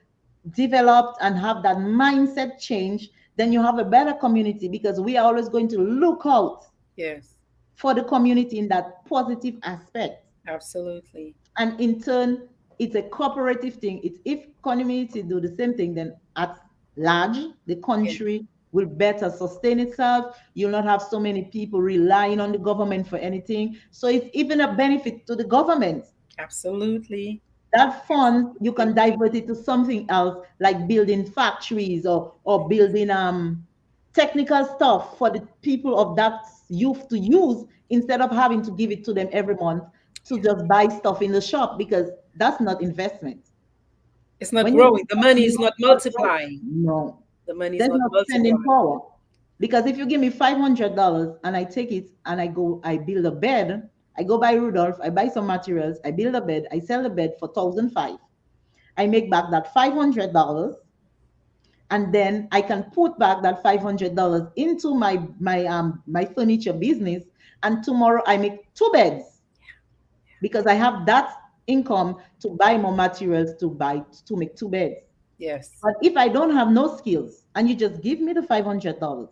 developed and have that mindset change, then you have a better community, because we are always going to look out Yes. for the community in that positive aspect. Absolutely. And in turn, it's a cooperative thing. It's, if community do the same thing, then at large the Yeah. country will better sustain itself. You'll not have so many people relying on the government for anything, so it's even a benefit to the government. Absolutely. That fund, you Absolutely. can divert it to something else, like building factories, or building technical stuff for the people of that youth to use, instead of having to give it to them every month to just buy stuff in the shop, because that's not investment. It's not When you growing. do The money something, is not not growth. multiplying. No, The money is there's not no spending multiplying. power. Because if you give me $500 and I take it and I go, I build a bed, I go buy Rudolph, I buy some materials, I build a bed, I sell the bed for 1,005. I make back that $500, and then I can put back that $500 into my furniture business, and tomorrow I make two beds, because I have that income to buy more materials to make two beds. Yes. But if I don't have no skills and you just give me the $500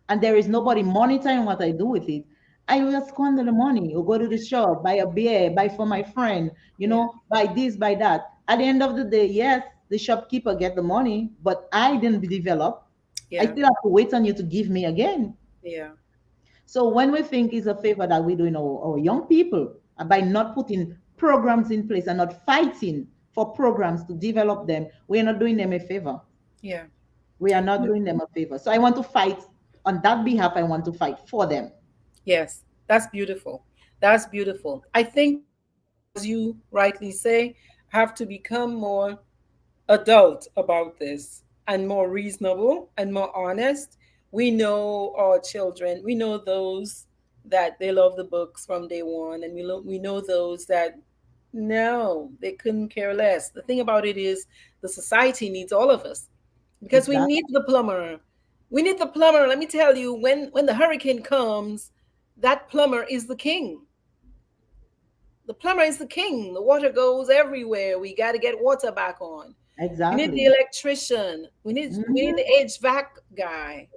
and there is nobody monitoring what I do with it, I will squander the money or go to the shop, buy a beer, buy for my friend, Yeah. buy this, buy that. At the end of the day, yes, the shopkeeper get the money, but I didn't develop. I Yeah. still have to wait on you to give me again. Yeah. So when we think it's a favor that we're doing our young people, by not putting programs in place and not fighting for programs to develop them, we're not doing them a favor. Yeah. We are not doing them a favor. So I want to fight on that behalf. I want to fight for them. Yes. That's beautiful. That's beautiful. I think we, as you rightly say, have to become more adult about this and more reasonable and more honest. We know our children, we know those that they love the books from day one, and we know those that no, they couldn't care less. The thing about it is the society needs all of us because we Exactly. need the plumber. We need the plumber. Let me tell you, when the hurricane comes, that plumber is the king. The plumber is the king. The water goes everywhere. We got to get water back on. We need the Exactly. electrician. We need the Mhm. HVAC guy.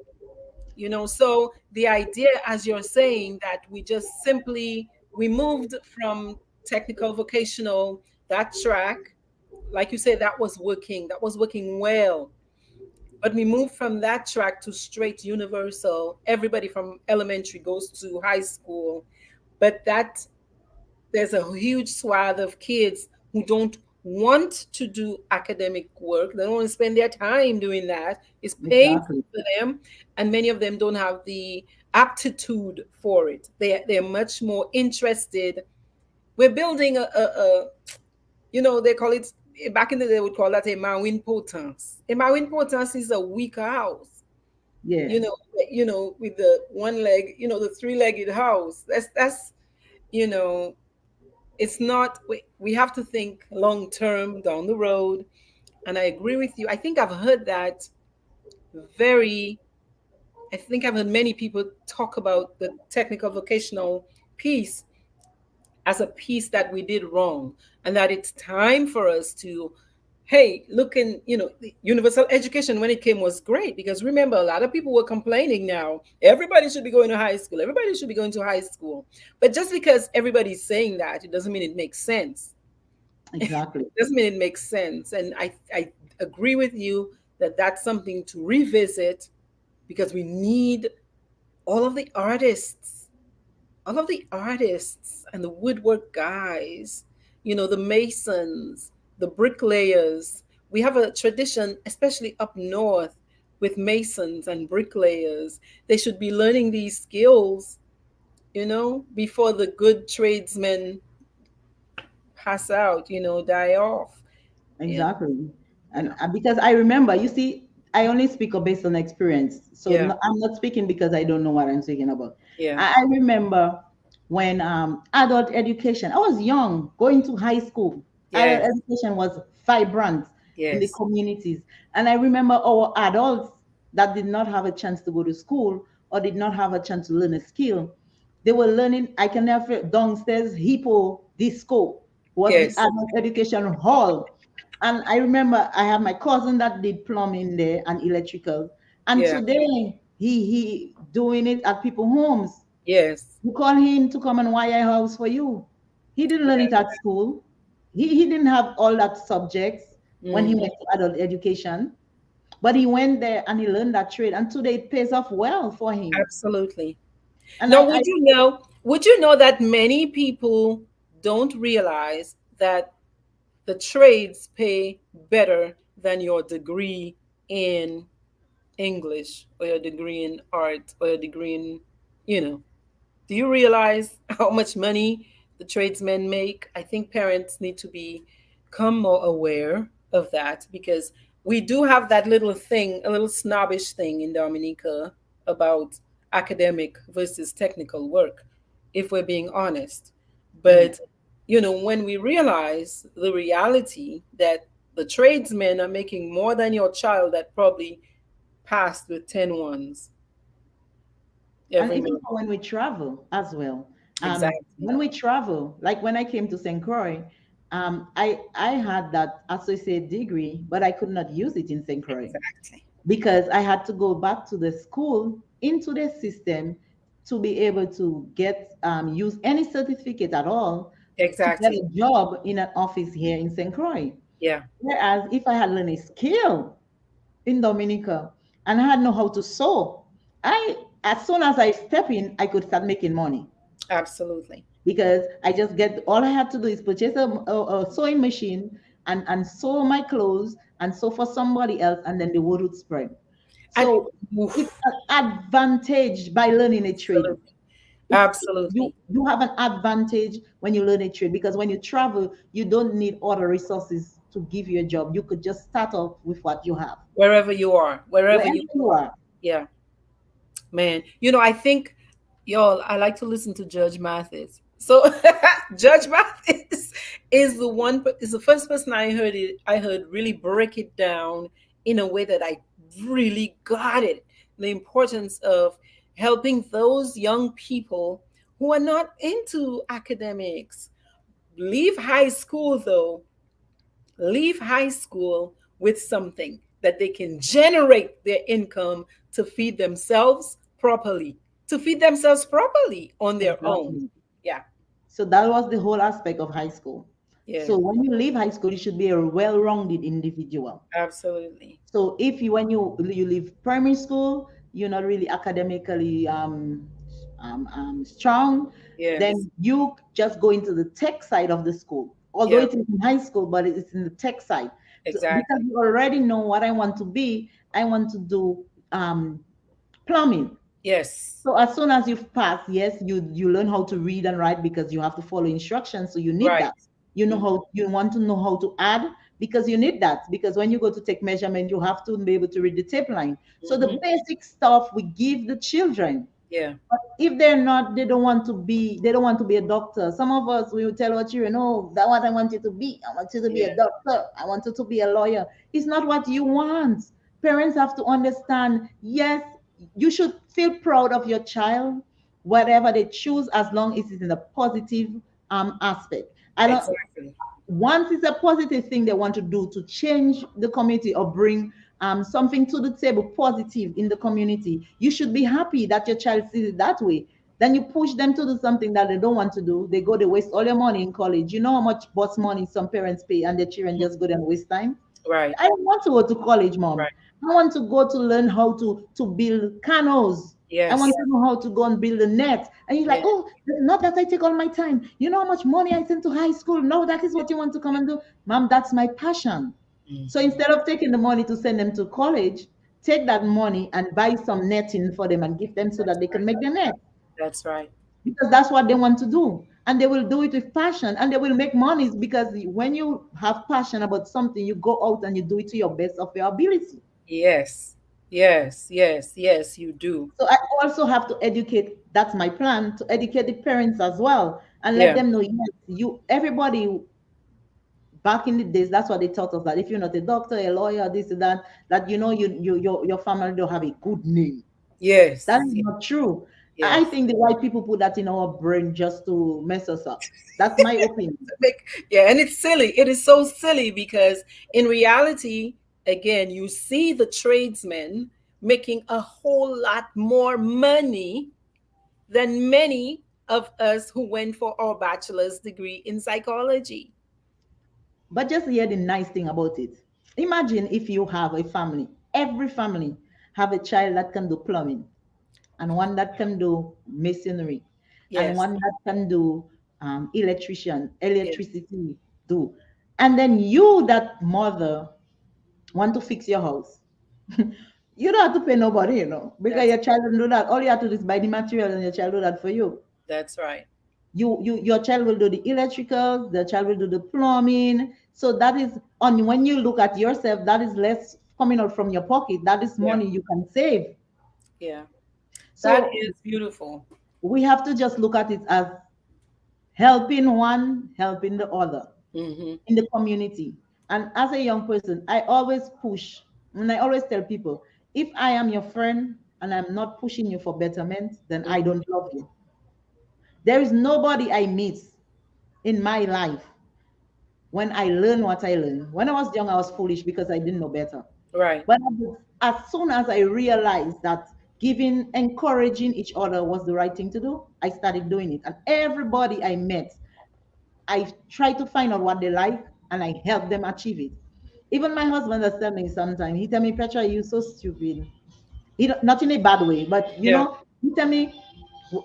So the idea, as you're saying, that we just simply we moved from technical vocational, that track, like you say, that was working well. But we moved from that track to straight universal. Everybody from elementary goes to high school. But that there's a huge swath of kids who don't want to do academic work. They don't want to spend their time doing that. It's painful Exactly. for them, and many of them don't have the aptitude for it. They're much more interested. We're building they call it, back in the day they would call that a marine potence. A marine potence is a weaker house. You Yes. know, with the one leg, the three-legged house. That's you know it's not, we have to think long term down the road. And I agree with you. Very I think I've heard many people talk about the technical vocational piece as a piece that we did wrong, and that it's time for us to hey, looking, the universal education when it came was great, because remember, a lot of people were complaining now. Everybody should be going to high school. Everybody should be going to high school. But just because everybody's saying that, it doesn't mean it makes sense. Exactly. Doesn't mean it makes sense. And I agree with you that that's something to revisit, because we need all of the artists, all of the artists and the woodwork guys, the masons, the bricklayers. We have a tradition, especially up north, with masons and bricklayers. They should be learning these skills, before the good tradesmen pass out, die off. Yeah. Exactly. And Yeah. because I remember, you see, I only speak based on experience. So Yeah. no, I'm not speaking because I don't know what I'm speaking about. Yeah. I remember when adult education, I was young, going to high school. Adult Yes. education was vibrant in the Yes. communities. And I remember our adults that did not have a chance to go to school or did not have a chance to learn a skill. They were learning, I can never, downstairs, Hippo Disco was the Yes. adult education hall. And I remember I have my cousin that did plumbing there and electrical. And Yeah. today he doing it at people's homes. Yes. You call him to come and wire a house for you. He didn't learn it Yes. at school. He didn't have all that subjects when he Hmm. went to adult education. But he went there and he learned that trade. And today it pays off well for him. Absolutely. And Now, I would you know that many people don't realize that the trades pay better than your degree in English, or your degree in art, or your degree in, you know, do you realize how much money the tradesmen make? I think parents need to become more aware of that, because we do have that little thing, a little snobbish thing in Dominica about academic versus technical work, if we're being honest. Mhm. But, when we realize the reality that the tradesmen are making more than your child that probably passed with 10 ones And every even month. for when we travel as well. Exactly. When we travel, like when I came to St. Croix, I had that associate degree, but I could not use it in St. Croix Exactly. because I had to go back to the school into the system to be able to get use any certificate at all to get Exactly. a job in an office here in St. Croix. Yeah, Whereas if I had learned a skill in Dominica and I had know how to sew, I as soon as I step in, I could start making money absolutely. because I just get all I had to do is purchase a sewing machine and sew my clothes and sew for somebody else, and then the word would spread. And So it's oof, an advantage by learning a trade. absolutely. It's Absolutely. you have an advantage when you learn a trade because when you travel, you don't need all the resources to give you a job. You could just start off with what you have, Wherever you are, wherever wherever you you are. are. Yeah, man. I think, y'all, I like to listen to Judge Mathis. So Judge Mathis is the first person I heard really break it down in a way that I really got it. The importance of helping those young people who are not into academics. Leave high school though, leave high school with something that they can generate their income to feed themselves properly, on their own. Exactly. Yeah. So that was the whole aspect of high school. Yeah. So when you leave high school, you should be a well-rounded individual. Absolutely. So if you when you leave primary school, you're not really academically strong, Yes. then you just go into the tech side of the school. Although Yeah. it is in high school, but it's in the tech side. So because Exactly. you already know what I want to be, I want to do plumbing. Yes. So as soon as you've passed, yes, you learn how to read and write because you have to follow instructions. So you need Right. that. You know Mhm. how you want to know how to add because you need that. Because when you go to take measurement, you have to be able to read the tape line. So the Mhm. basic stuff we give the children. Yeah. But if they're not, they don't want to be a doctor. Some of us we will tell our children, oh, that's what I want you to be. I want you to be Yeah. a doctor. I want you to be a lawyer. It's not what you want. Parents have to understand, yes, you should feel proud of your child, whatever they choose, as long as it's in a positive aspect. I don't Exactly. once it's a positive thing they want to do to change the community or bring something to the table positive in the community, you should be happy that your child sees it that way. Then you push them to do something that they don't want to do. They go, they waste all your money in college. You know how much bus money some parents pay and their children just go there and waste time? Right. I don't want to go to college, mom. Right. I want to go to learn how to build canoes. I Yes. want to know how to go and build a net. And you're like, Yeah. oh, not that I take all my time. You know how much money I send to high school? No, that is what you want to come and do. Mom, that's my passion. So Mhm. instead of taking the money to send them to college, take that money and buy some netting for them and give them so That's that they can right. make their net, That's right. because that's what they want to do. And they will do it with passion and they will make money, because when you have passion about something, you go out and you do it to your best of your ability. Yes. Yes. Yes. Yes, you do. So I also have to educate, that's my plan, to educate the parents as well and let Yeah. them know, yes, you, everybody back in the days, that's what they taught us, that if you're not a doctor, a lawyer, this and that, that your family don't have a good name. That Yes. is not true. I Yes. think the white people put that in our brain just to mess us up. That's my opinion. Yeah, and it's silly. It is so silly because in reality, again, you see the tradesmen making a whole lot more money than many of us who went for our bachelor's degree in psychology. But just hear the nice thing about it. Imagine if you have a family, every family have a child that can do plumbing, and one that can do masonry, and Yes. one that can do Yes. electricity do. And then you, that mother, want to fix your house. You don't have to pay nobody, because That's your child will do that. All you have to do is buy the material and your child do that for you. that's right. Your child will do the electricals, the child will do the plumbing. So that is on, when you look at yourself, that is less coming out from your pocket. That is Yeah. money you can save. Yeah. That So is beautiful. we have to just look at it as helping one, helping the other Hmm. in the community. And as a young person, I always push, and I always tell people, if I am your friend and I'm not pushing you for betterment, then I Hmm. don't love you. There is nobody I meet in my life when I learn what I learned. When I was young, I was foolish because I didn't know better. Right. But as soon as I realized that giving, encouraging each other was the right thing to do, I started doing it. And everybody I met, I try to find out what they like and I help them achieve it. Even my husband has tell me sometimes, he tell me, Petra, you're so stupid. Not in a bad way, but Yeah. he tell me,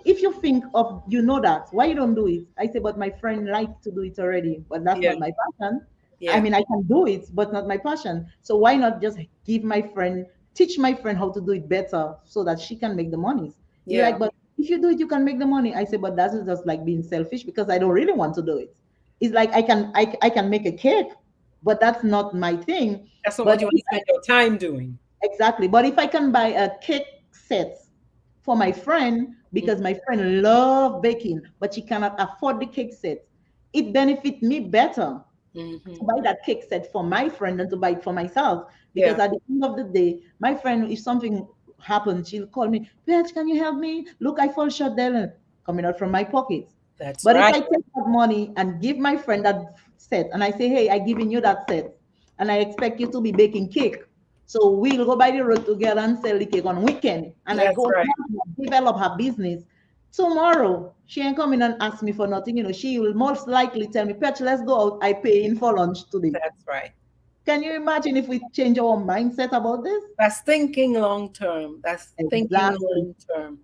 if you think of, that, why you don't do it? I say, but my friend like to do it already, but that's Yeah. not my passion. I Yeah. mean, I can do it, but not my passion. So why not just teach my friend how to do it better so that she can make the money? You're Yeah. like, but if you do it, you can make the money. I say, but that's just like being selfish because I don't really want to do it. It's like I can make a cake, but that's not my thing. That's not what But you want to spend your time doing. exactly. But if I can buy a cake set for my friend because Hmm. my friend love baking, but she cannot afford the cake set, it benefit me better to Hmm. buy that cake set for my friend than to buy it for myself. Because Yeah. at the end of the day, my friend, if something happens, she'll call me, Bitch, can you help me? Look, I fall short there, coming out from my pocket. That's But if right. I take that money and give my friend that set, and I say, hey, I giving you that set, and I expect you to be baking cake. So we'll go by the road together and sell the cake on weekend. And I That's go right. develop her business. Tomorrow, she ain't coming and ask me for nothing. She will most likely tell me, Petch, let's go out. I pay in for lunch today. That's right. Can you imagine if we change our mindset about this? That's thinking long term. That's thinking Exactly. long term.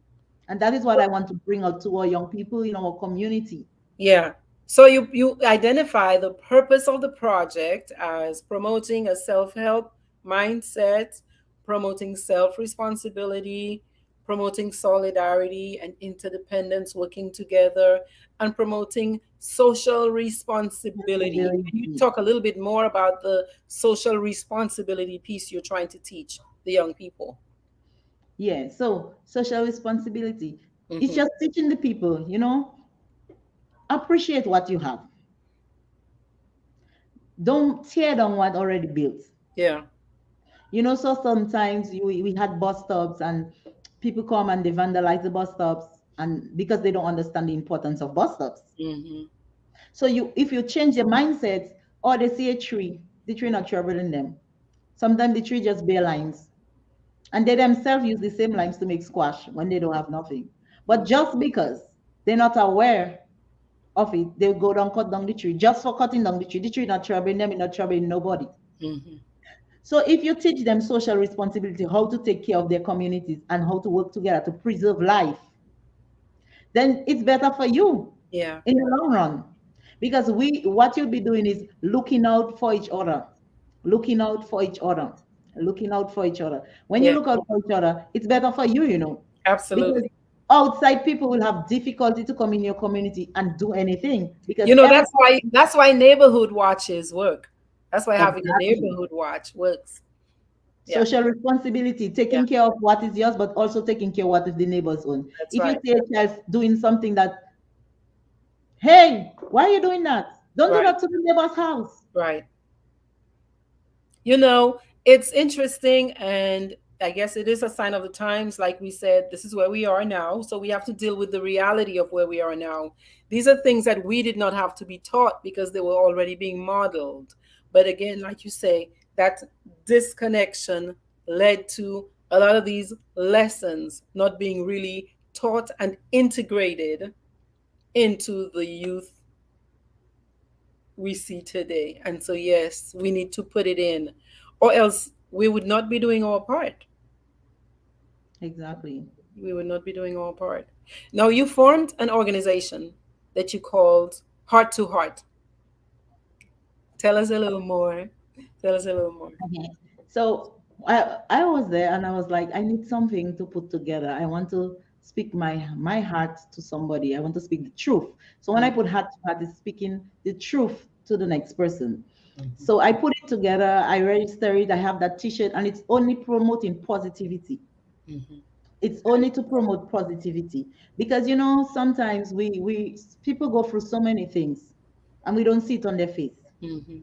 And that is what I want to bring out to our young people in our community. Yeah. So you identify the purpose of the project as promoting a self-help mindset, promoting self-responsibility, promoting solidarity and interdependence, working together, and promoting social responsibility. Can you Responsibility. talk a little bit more about the social responsibility piece you're trying to teach the young people? Yeah. So social responsibility. It's Hmm. just teaching the people, appreciate what you have. Don't tear down what already built. Yeah. So sometimes we had bus stops and people come and they vandalize the bus stops and because they don't understand the importance of bus stops. Hmm. So if you change their mindsets, or they see a tree, the tree not troubling them. Sometimes the tree just bare lines, and they themselves use the same lines to make squash when they don't have nothing. But just because they're not aware of it, they go down, cut down the tree. Just for cutting down the tree not troubling them, it not troubling nobody. Mm-hmm. So if you teach them social responsibility, how to take care of their communities and how to work together to preserve life, then it's better for you Yeah. in the long run. Because what you'll be doing is looking out for each other, looking out for each other, looking out for each other. When you Yeah. look out for each other, it's better for you, because Absolutely. outside people will have difficulty to come in your community and do anything because You know, every that's why neighborhood watches work. That's why having a exactly neighborhood watch works. Yeah. social responsibility, Yeah. taking care of what is yours, but also taking care of what is the neighbor's own. That's If you right. see a child doing something that, hey, why are you doing that? Don't do Right. that to the neighbor's house. Right. You know, it's interesting, and I guess it is a sign of the times. Like we said, this is where we are now. So we have to deal with the reality of where we are now. These are things that we did not have to be taught because they were already being modeled. But again, like you say, that disconnection led to a lot of these lessons not being really taught and integrated into the youth we see today. And so, yes, we need to put it in, or else we would not be doing our part. Exactly. We would not be doing our part. Now, you formed an organization that you called Heart to Heart. Tell us a little more. Tell us a little more. Okay. So I was there and I was like, I need something to put together. I want to speak my heart to somebody. I want to speak the truth. So when I put heart to heart, it's speaking the truth to the next person. So I put it together, I register it, I have that t-shirt, and it's only promoting positivity. Mm-hmm. It's only to promote positivity. Because sometimes we people go through so many things and we don't see it on their face. Mm-hmm.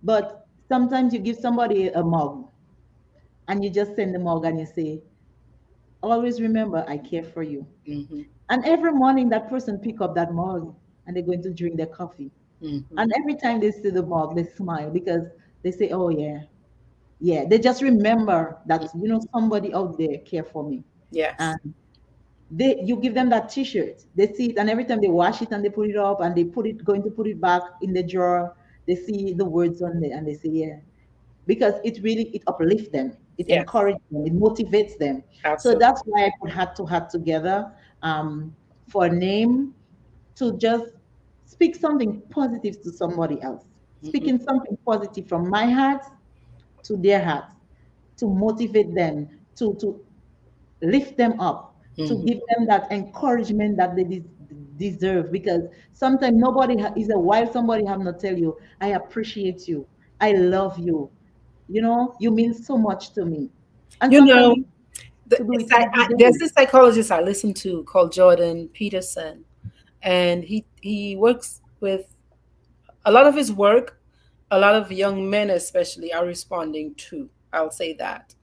But sometimes you give somebody a mug and you just send the mug and you say, always remember I care for you. Mm-hmm. And every morning that person pick up that mug and they're going to drink their coffee. Mm-hmm. And every time they see the mug, they smile because they say, oh yeah, yeah. They just remember that somebody out there care for me. Yes. And you give them that t-shirt, they see it, and every time they wash it and they put it up and they going to put it back in the drawer, they see the words on there and they say, yeah, because it uplifts them, it Yes. encourages them, it motivates them. So Absolutely. that's why I put heart to heart together, for a name, to just speak something positive to somebody else, Mm-hmm. speaking something positive from my heart to their heart, to motivate them, to lift them up, to Mm-hmm. give them that encouragement that they deserve. Because sometimes nobody is a while somebody have not tell you, I appreciate you, I love you, you mean so much to me. And You sometimes know, we to do it every there's day. this psychologist I listen to called Jordan Peterson, and he works with a lot of his work. A lot of young men, especially, are responding to. I'll say that.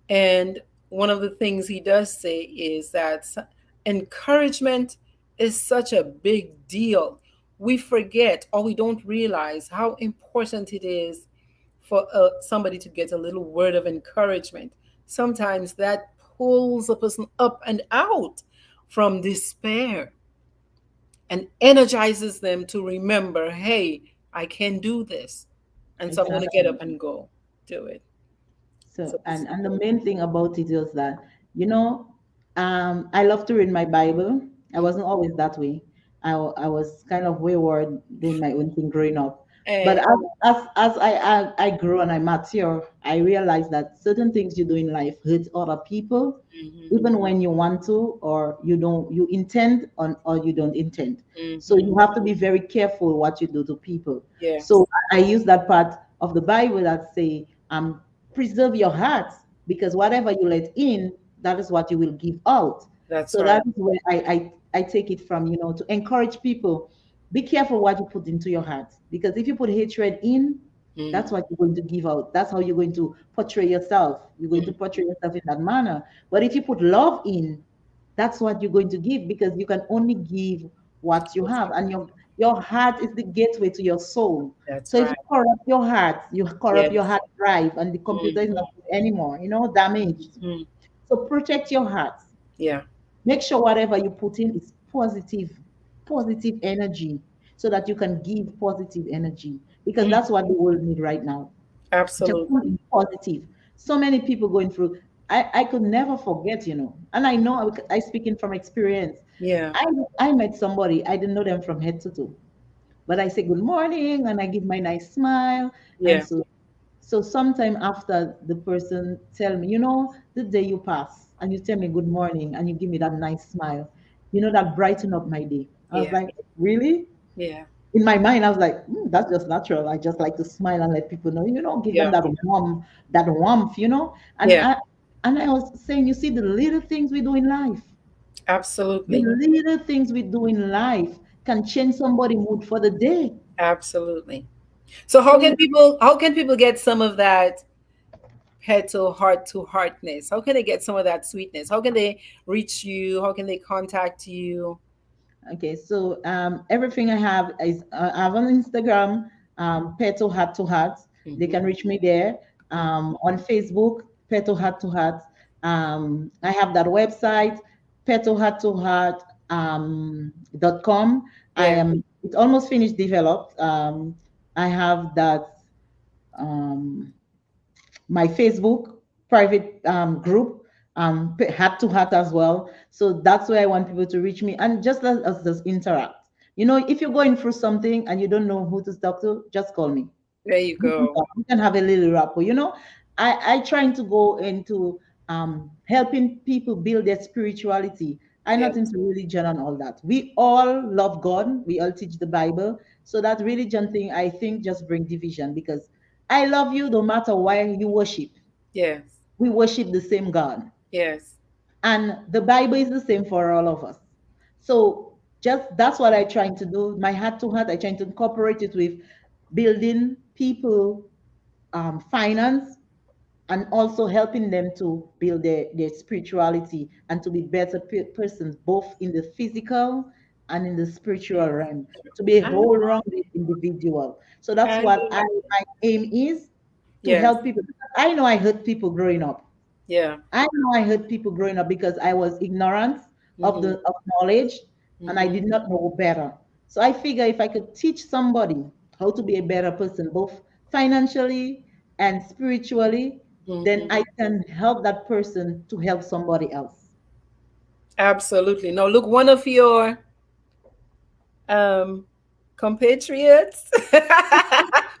And one of the things he does say is that encouragement is such a big deal. We forget or we don't realize how important it is for somebody to get a little word of encouragement. Sometimes that pulls a person up and out from despair and energizes them to remember, hey, I can do this. And so I'm going to get Exactly. up and go do it. So So, this and is the main thing about it is that, you know, I love to read my Bible. I mm, wasn't always that way. I was kind of wayward doing my own thing growing up. But eh, as I grew and I mature, I realized that certain things you do in life hurt other people, mhm, even when you want to, or you don't, you intend on, or you don't intend. So mhm, you have to be very careful what you do to people. yes, So I use that part of the Bible that say, preserve your heart, because whatever you let in, that is what you will give out. that's So that right. is where I take it from, to encourage people. Be careful what you put into your heart, because if you put hatred in, that's Mm, what you're going to give out. That's how you're going to portray yourself. You're going to mm, portray yourself in that manner. But if you put love in, that's what you're going to give, because you can only give what you that's have. right. And Your heart is the gateway to your soul. That's So if you right. corrupt your heart, you corrupt your Yes. hard drive, and the computer is not good anymore, damaged. Mm-hmm. So protect your heart. Yeah. Make sure whatever you put in is positive, positive energy, so that you can give positive energy, because Mm. that's what the world need right now. Just Absolutely. something positive. So many people going through. I could never forget, and I know I speaking from experience. Yeah. I I met somebody, I didn't know them from head to toe, but I say good morning and I give my nice smile. And Yeah. so sometime after, the person tell me, the day you pass and you tell me good morning and you give me that nice smile, that brighten up my day. I was Yeah. like, really? Yeah. In my mind, I was like, that's just natural. I just like to smile and let people know, give them Yeah. that warmth. And Yeah. I was saying, you see, the little things we do in life, the Absolutely. little things we do in life can change somebody's mood for the day. Absolutely. So So we how can people get some of that head to heartness? How can they get some of that sweetness? How can they reach you? How can they contact you? Okay, so everything I have is I have on Instagram, Peto Heart to Heart. They Hmm. can reach me there. On Facebook, Peto Heart to Heart. I have that website, Peto Heart to Heart .com. I Yeah. am it's almost finished developed. I have that um, my Facebook private group, heart to heart as well. So that's where I want people to reach me and just let us just interact. If you're going through something and you don't know who to talk to, just call me. There you We can go. talk. We can have a little rapport. I trying to go into helping people build their spirituality. I'm not Yes. into religion and all that. We all love God. We all teach the Bible. So that religion thing, I think, just bring division, because I love you no matter why you worship. Yes. We worship the same God. Yes. And the Bible is the same for all of us. So just that's what I trying to do. My heart to heart, I trying to incorporate it with building people finance, and also helping them to build their spirituality and to be better persons, both in the physical and in the spiritual realm, to be a I whole love rounded individual. So that's I what love my aim is, to Yes. help people. I know I hurt people growing up. Yeah. I know I hurt people growing up because I was ignorant of Mm-hmm. the of knowledge, and I Mm-hmm. did not know better. So I figure if I could teach somebody how to be a better person, both financially and spiritually, then Mm-hmm. I can help that person to help somebody else. Absolutely. No, look, one of your um compatriots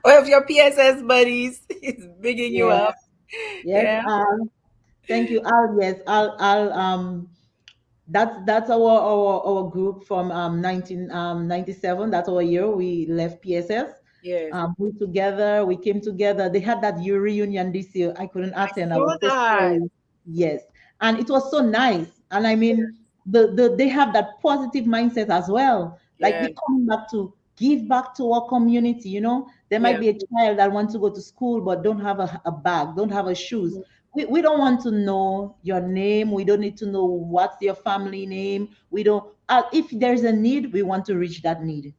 one of your PSS buddies is bigging you Yes, up. yes. Yeah. Thank you. I'll that's our group from 1997. That's our year we left PSS. Yes. We came together. They had that year reunion this year. I couldn't I attend. I saw was so that. sorry. Yes, and it was so nice. And I mean, they have that positive mindset as well. Like Yeah. we coming back to give back to our community. There might Yeah. be a child that wants to go to school but don't have a bag, don't have a shoes. Mhm. We don't want to know your name. We don't need to know what's your family name. We don't. If there's a need, we want to reach that need.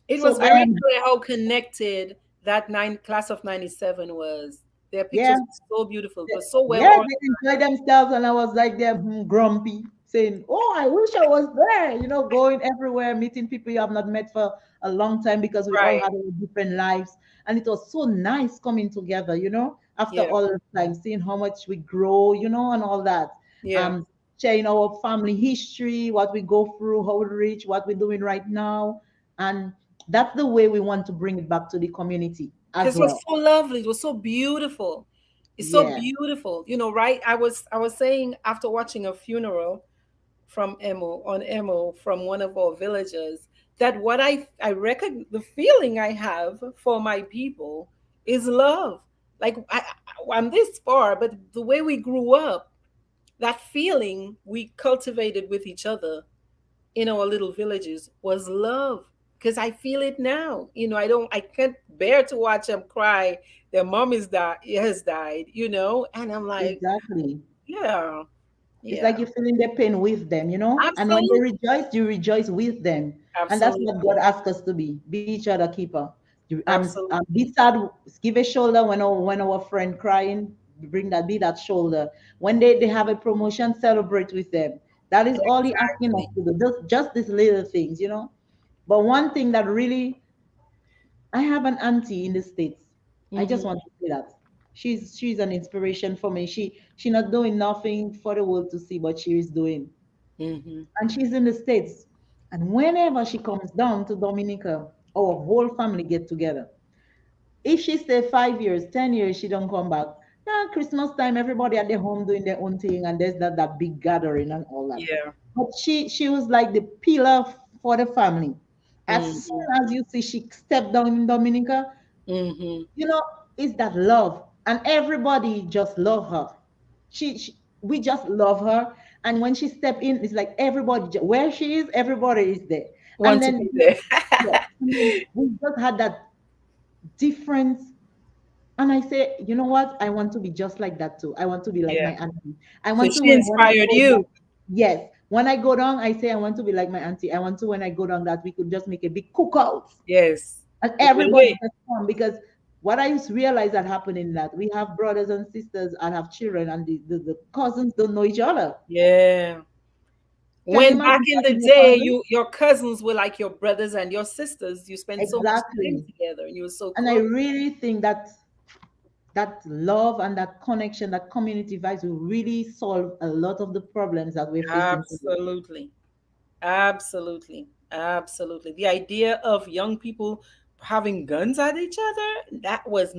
It was So I very am, clear how connected that nine class of 97 was. Their yeah. pictures were so beautiful. It was so well Yeah, organized. they enjoy themselves, and I was like there, grumpy, saying, "Oh, I wish I was there." Going everywhere, meeting people you have not met for a long time, because we all Right. had our different lives, and it was so nice coming together. After Yeah. all the time, seeing how much we grow, and all that. Yeah. Um, Sharing our family history, what we go through, how we reach, what we're doing right now, and that's the way we want to bring it back to the community Because as it was well. so lovely. It was so beautiful. It's so Yeah, beautiful. Right? I was saying after watching a funeral from Emo from one of our villagers, that what I reckon the feeling I have for my people is love. Like I'm this far, but the way we grew up, that feeling we cultivated with each other in our little villages was love. Because I feel it now. I can't bear to watch them cry. Their mom has died, and I'm like, exactly. yeah, It's Yeah. like you're feeling their pain with them, you know? And when they Absolutely. rejoice, you rejoice with them. And that's what Absolutely. God asks us to be each other keeper. Be Absolutely. sad, give a shoulder when our friend crying, bring that, be that shoulder. When they have a promotion, celebrate with them. That is all he asking us Exactly. to do. Just these little things, you know? But one thing that really, I have an auntie in the States. I just Mm-hmm. want to say that. She's an inspiration for me. She not doing nothing for the world to see, but she is doing. Mm-hmm. And she's in the States. And whenever she comes down to Dominica, our whole family get together. If she stay 5 years, 10 years, she don't come back. Yeah, Christmas time, everybody at their home doing their own thing, and there's that big gathering and all that. Yeah. But she was like the pillar for the family. As soon Mm-hmm. as you see she stepped down in Dominica, Mm-hmm. you know, it's that love, and everybody just love her. We just love her, and when she step in, it's like everybody where she is, everybody is there. And Want to then be there. yeah, and then we just had that difference. And I say, you know what? I want to be just like that too. I want to be like Yeah. my auntie. I So want to she when I inspired go down, you. yes, when I go down, I say I want to be like my auntie. I want to when I go down that we could just make a big cookout Yes. and Give it everybody away. just come because what I used to realize that happening that we have brothers and sisters and have children and the cousins don't know each other. Yeah. Can you When back imagine in the having your day, cousin? your cousins were like your brothers and your sisters. You spent so much time Exactly. together and you were so And I close. really think that that love and that connection, that community vibes will really solve a lot of the problems that we're facing today. Absolutely. Absolutely. Absolutely. The idea of young people having guns at each other, that was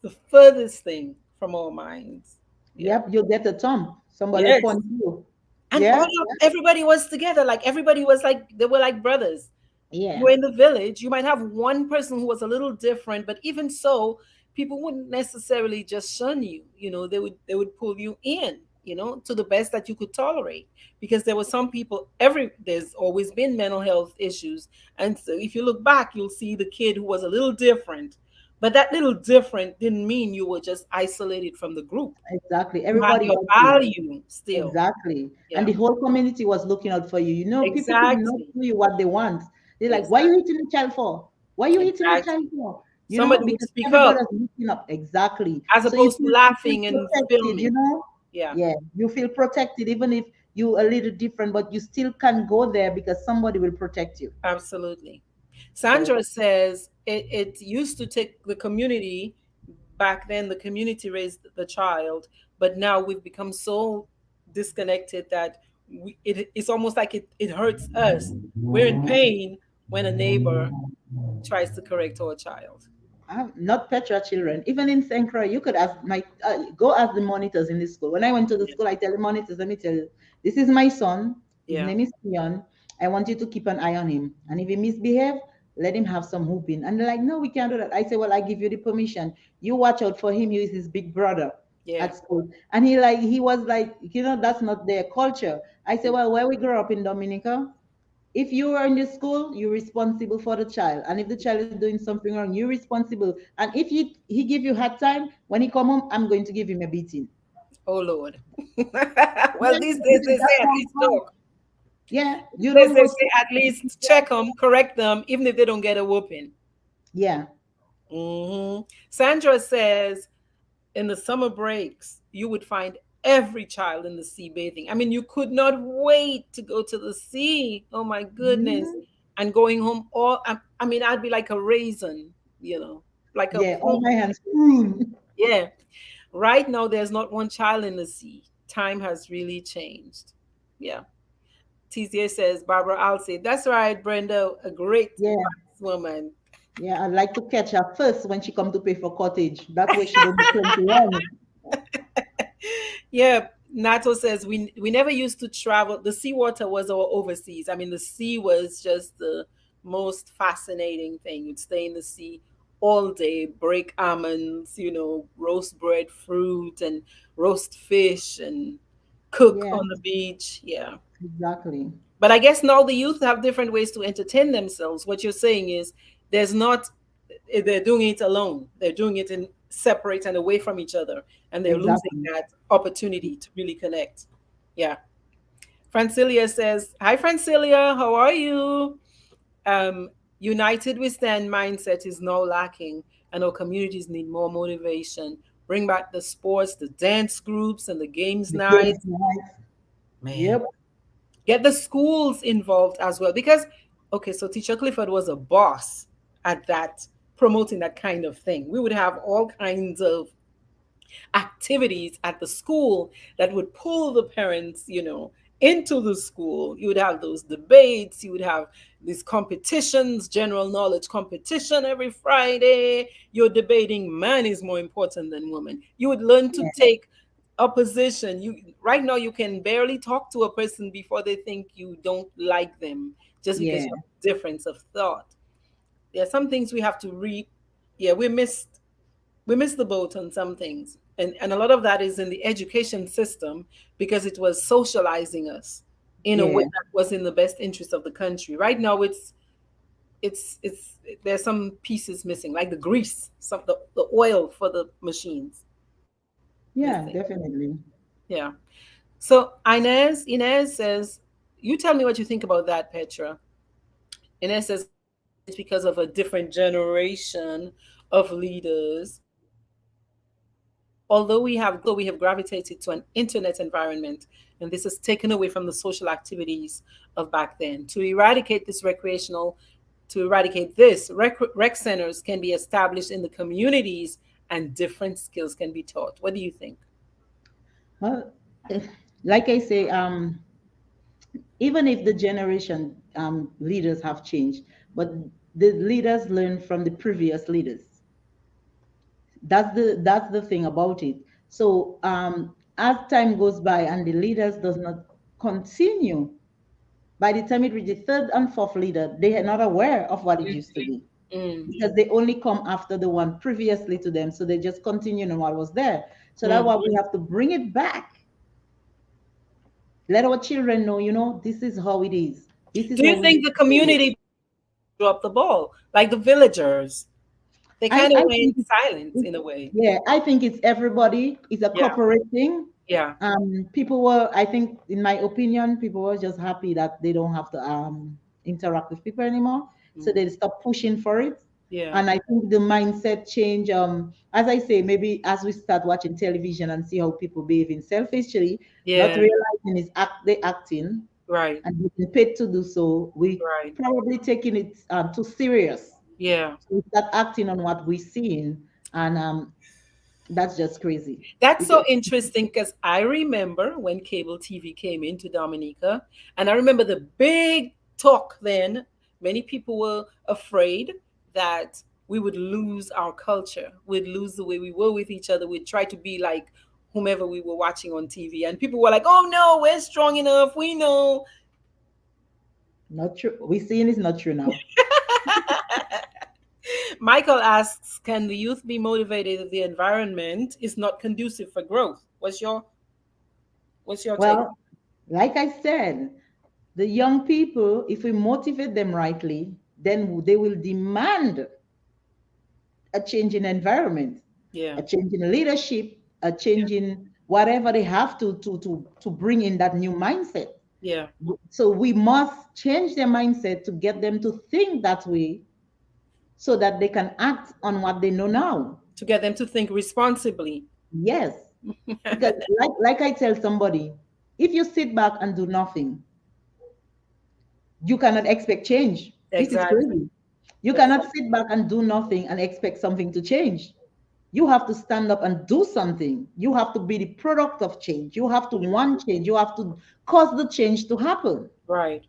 the furthest thing from our minds. Yeah. Yep, you get a thumb. Somebody Yes. point you. And Yeah, all of everybody was together. Like everybody was like they were like brothers. You yeah, were in the village, you might have one person who was a little different, but even so, people wouldn't necessarily just shun you. They would pull you in, to the best that you could tolerate. Because there were some people, there's always been mental health issues. And so if you look back, you'll see the kid who was a little different. But that little different didn't mean you were just isolated from the group. exactly. You had Everybody your was there. value still. Exactly. And Yeah. the whole community was looking out for you. You know, people could not Exactly. do you what they want. They're like, why are you Exactly. hitting the child for? Why are you hitting the child Exactly. for? You know, Somebody would because speak up everybody's looking up. Exactly. as So you opposed to feel laughing and protected, you filming. know? Yeah, Yeah. You feel protected even if you a little different, but you still can go there because somebody will protect you. absolutely. So Sandra says it used to take the community. Back then, the community raised the child, but now we've become so disconnected that it's almost like it hurts us. We're in pain when a neighbor tries to correct our child. I'm not Petra children. Even in St. Croix, you could ask go ask the monitors in the school. When I went to the Yeah, school, I tell the monitors, let me tell you, this is my son. His yeah, name is Leon. I want you to keep an eye on him. And if he misbehave, let him have some whooping. And they're like, no, we can't do that. I say, well, I give you the permission. You watch out for him. He is his big brother yeah. at school. And he was like, that's not their culture. I say, well, where we grew up in Dominica, if you are in the school, you're responsible for the child. And if the child is doing something wrong, you're responsible. And if he give you hard time, when he come home, I'm going to give him a beating. Oh Lord. Yeah, Well, these days because they that's say at how least come. talk. Yeah, These you days don't they go say at to least check them, correct them, even if they don't get a whooping. yeah. Sandra says in the summer breaks, you would find every child in the sea bathing. I mean, you could not wait to go to the sea. Oh my goodness. Mhm. And going home, I mean, I'd be like a raisin, like a Yeah, all plum. my hands. Mm. Yeah. Right now, there's not one child in the sea. Time has really changed. Yeah. TCA says, Barbara, I'll say, that's right, Brenda, a great Yeah, wise woman. yeah. I'd like to catch her first when she come to pay for cottage. That way she don't be 21. Yeah, Nato says we never used to travel. The seawater was our overseas. I mean, the sea was just the most fascinating thing. You'd stay in the sea all day, break almonds, roast breadfruit and roast fish and cook Yeah, on the beach. Yeah. exactly. But I guess now the youth have different ways to entertain themselves. What you're saying is they're doing it alone. They're doing it separate and away from each other, and they're losing Exactly. that opportunity to really connect. Yeah. Francilia says, "Hi, Francilia. How are you? Um, United we stand mindset is now lacking, and our communities need more motivation. Bring back the sports, the dance groups, and the games The games nights. night. Man, Yep. get the schools involved as well. Because, okay, so Teacher Clifford was a boss at that, promoting that kind of thing. We would have all kinds of activities at the school that would pull the parents, into the school. You would have those debates, you would have these competitions, general knowledge competition every Friday. You're debating man is more important than woman. You would learn to Yeah. take opposition. You right now you can barely talk to a person before they think you don't like them just because you Yeah. have a difference of thought. There are some things we have to yeah, we missed the boat on some things, and a lot of that is in the education system because it was socializing us in a way Yeah. that was in the best interest of the country. Right now it's there's some pieces missing, like the grease, the oil for the machines missing. Yeah, definitely. Yeah. So Inez says, you tell me what you think about that, Petra. Inez says it's because of a different generation of leaders. Although we have gravitated to an internet environment, and this has taken away from the social activities of back then. To eradicate this, rec centers can be established in the communities and different skills can be taught. What do you think? Well, like I say, even if the generation leaders have changed, but the leaders learn from the previous leaders. That's the thing about it. So as time goes by and the leaders does not continue, by the time it reaches the third and fourth leader, they are not aware of what it used to be Mm, because they only come after the one previously to them. So they just continue on what was there. So that's why we mhm. have to bring it back. Let our children know, this is how it is. This is Do how you we think used the to do it. community dropped the ball, like the villagers? They I, kind of I went think silent in a way. yeah, I think it's everybody. It's a Yeah, corporate thing. yeah. People were, I think, in my opinion, people were just happy that they don't have to interact with people anymore. So Mm, they stop pushing for it. yeah, And I think the mindset change, as I say, maybe as we start watching television and see how people behaving selfishly, not yeah. realizing they acting Right, and being paid to do so, we right. probably taking it too serious. Yeah. So we start acting on what we're seeing, and that's just crazy. That's Because so interesting because I remember when cable TV came into Dominica, and I remember the big talk then. Many people were afraid that we would lose our culture, we'd lose the way we were with each other, we'd try to be like whomever we were watching on TV. And people were like, oh no, we're strong enough, we know. not true. We're seeing it's not true now. Michael asks, can the youth be motivated if the environment is not conducive for growth? What's your take? Well, like I said, the young people, if we motivate them rightly, then they will demand a change in environment, Yeah, a change in leadership, a change in whatever they have to bring in that new mindset. yeah. So we must change their mindset to get them to think that way so that they can act on what they know now. To get them to think responsibly. Yes. Because like I tell somebody, if you sit back and do nothing, you cannot expect change. This is Exactly. crazy. You cannot Exactly. sit back and do nothing and expect something to change. You have to stand up and do something. You have to be the product of change. You have to want change. You have to cause the change to happen. Right.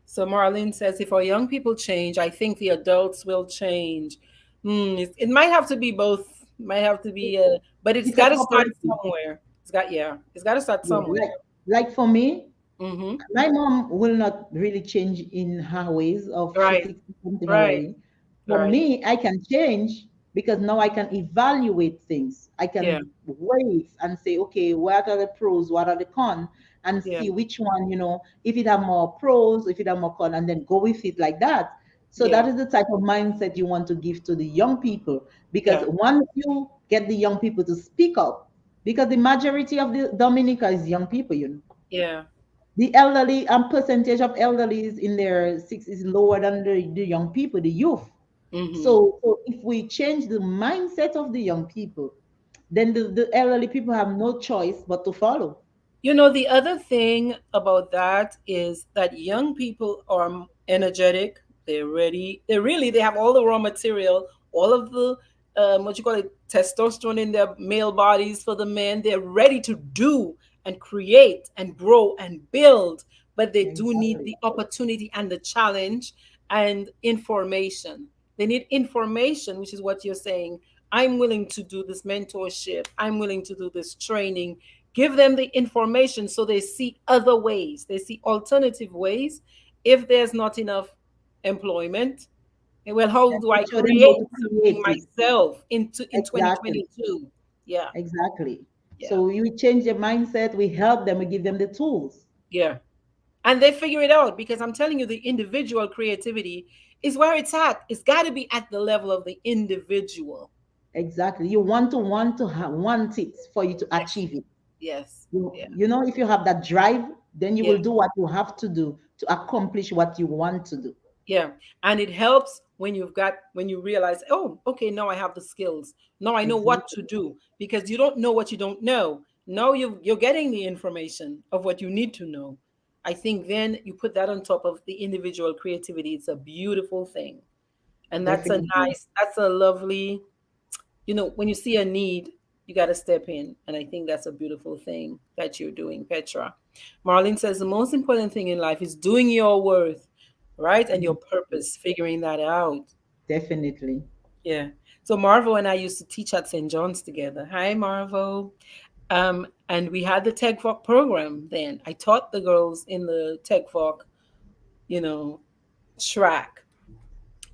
So Marlene says, if our young people change, I think the adults will change. It might have to be both. It might have to be, but it's It's a got to start cooperative. somewhere. It's got to start Yeah, somewhere. like for me, Mm-hmm. my mom will not really change in her ways of she's Right. 60 something Right. already. For Right. me, I can change because now I can evaluate things. I Yeah. can weigh and say, okay, what are the pros, what are the cons, and Yeah. see which one, if it have more pros, if it have more cons, and then go with it like that. So that Yeah. is the type of mindset you want to give to the young people, because Yeah. once you get the young people to speak up, because the majority of the Dominica is young people, you know. Yeah. The elderly percentage of elderly is in their sixties is lower than the young people, the youth. Hmm. So if we change the mindset of the young people, then the elderly people have no choice but to follow. You know, the other thing about that is that young people are energetic. They're ready. They have all the raw material, all of the what you call it, testosterone in their male bodies for the men. They're ready to do and create and grow and build, but they do need Exactly. the opportunity and the challenge and information. They need information, which is what you're saying. I'm willing to do this mentorship. I'm willing to do this training. Give them the information so they see other ways, they see alternative ways. If there's not enough employment, well, how And do we I show them how create to something create it. myself in Exactly. 2022? Yeah. Exactly. Yeah. So we change their mindset, we help them, we give them the tools. Yeah. And they figure it out, because I'm telling you, the individual creativity is where it's at. It's got to be at the level of the individual. Exactly. You want it for you to Yes. achieve it. Yes. Yeah. You know, if you have that drive, then you Yeah. will do what you have to do to accomplish what you want to do. Yeah. And it helps when when you realize, oh, okay, now I have the skills. Now I know what Exactly. to do, because you don't know what you don't know. Now you're getting the information of what you need to know. I think then you put that on top of the individual creativity. It's a beautiful thing. And Definitely. that's a lovely, when you see a need, you got to step in. And I think that's a beautiful thing that you're doing, Petra. Marlene says the most important thing in life is doing your worth, right? And your purpose, figuring that out. Definitely. Yeah. So Marvo and I used to teach at St. John's together. Hi, Marvo. And we had the Tech Talk program then. I taught the girls in the Tech Talk, you know, track.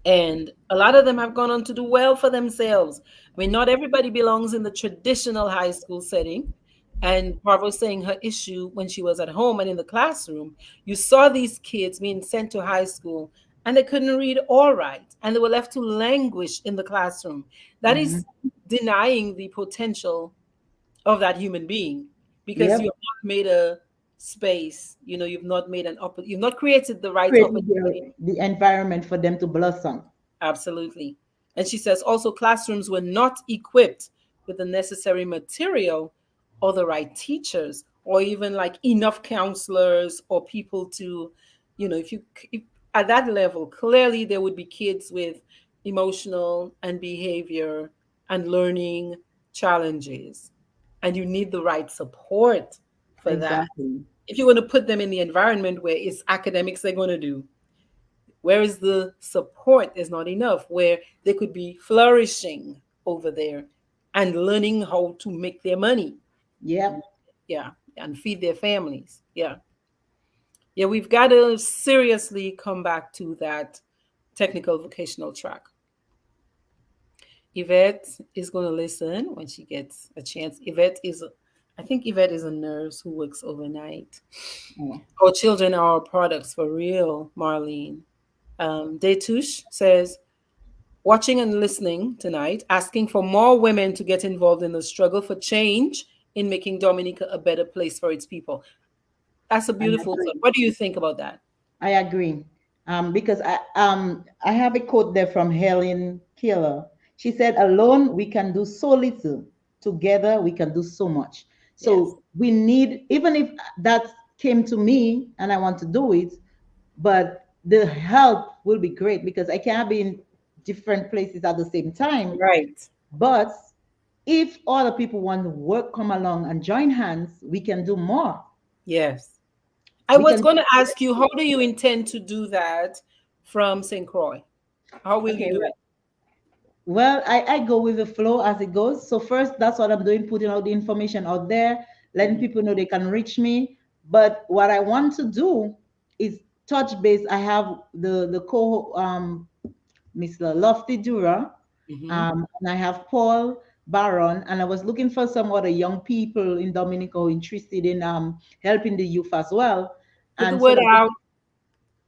And a lot of them have gone on to do well for themselves. I mean, not everybody belongs in the traditional high school setting. And Barbara was saying her issue when she was at home and in the classroom, you saw these kids being sent to high school and they couldn't read or write, and they were left to languish in the classroom. That Hmm. is denying the potential of that human being, because you Yep. have not made a space, you've not made you've not created the right Creating opportunity. the environment for them to blossom. Absolutely. And she says also classrooms were not equipped with the necessary material or the right teachers, or even like enough counselors or people to, if at that level, clearly there would be kids with emotional and behavior and learning challenges. And you need the right support for that. Exactly. If you're going to put them in the environment where it's academics they're going to do, whereas the support is not enough, where they could be flourishing over there and learning how to make their money and, Yep. yeah, and feed their families. Yeah. Yeah, we've got to seriously come back to that technical vocational track. Yvette is going to listen when she gets a chance. I think Yvette is a nurse who works overnight. Oh, Our children are our products for real, Marlene. Detush says, watching and listening tonight, asking for more women to get involved in the struggle for change in making Dominica a better place for its people. That's a I beautiful thought. agree. What do you think about that? I agree. Because I have a quote there from Helen Keller. She said, "Alone we can do so little. Together we can do so much." Yes. So we need, even if that came to me and I want to do it, but the help will be great because I can't be in different places at the same time. Right. But if other people want to work, come along and join hands, we can do more. Yes. I We was can. going to ask you, how do you intend to do that from St. Croix? How will you Okay. do it? Well, I go with the flow as it goes. So first, that's what I'm doing, putting out the information out there, letting Mhm. people know they can reach me. But what I want to do is touch base. I have the co Mr. Lofty Dura, Mhm. and I have Paul Baron, and I was looking for some other young people in Dominica who are interested in helping the youth as well. Put the And so word that out.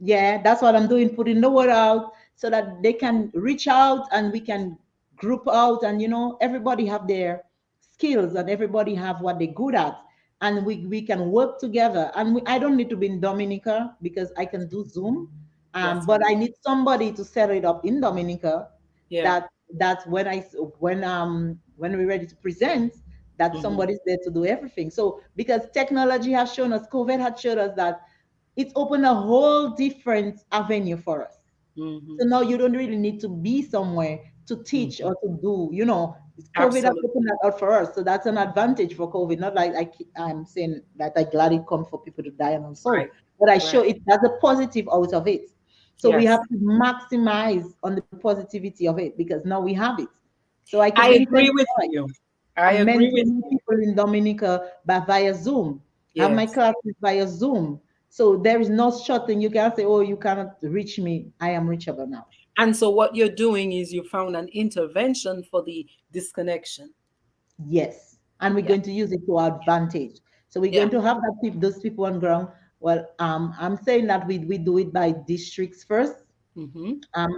yeah, that's what I'm doing, putting the word out so that they can reach out and we can group out, and everybody have their skills and everybody have what they're good at, and we can work together. And I don't need to be in Dominica because I can do Zoom, That's but right. I need somebody to set it up in Dominica, Yeah. that when when we're ready to present, that Hmm. somebody's there to do everything. So because technology has shown us, COVID has showed us that it's opened a whole different avenue for us. Hmm. So now you don't really need to be somewhere to teach Hmm. or to do, COVID has Absolutely. opened that out for us. So that's an advantage for COVID. Not like I'm saying that I glad it come for people to die and so, Right. but I show Right. it as a positive out of it. So we have Yes. to maximize on the positivity of it because now we have it. So I can I mentor agree with you. I I'm agree with mentoring you. people in Dominica by via Zoom. I have my Yes. classes via Zoom. So there is no short thing. You can't say, oh, you cannot reach me. I am reachable now. And so what you're doing is you found an intervention for the disconnection. Yes. And we're Yeah. going to use it to our advantage. So we're Yeah. going to have those people on ground. Well, I'm saying that we do it by districts first. Hmm.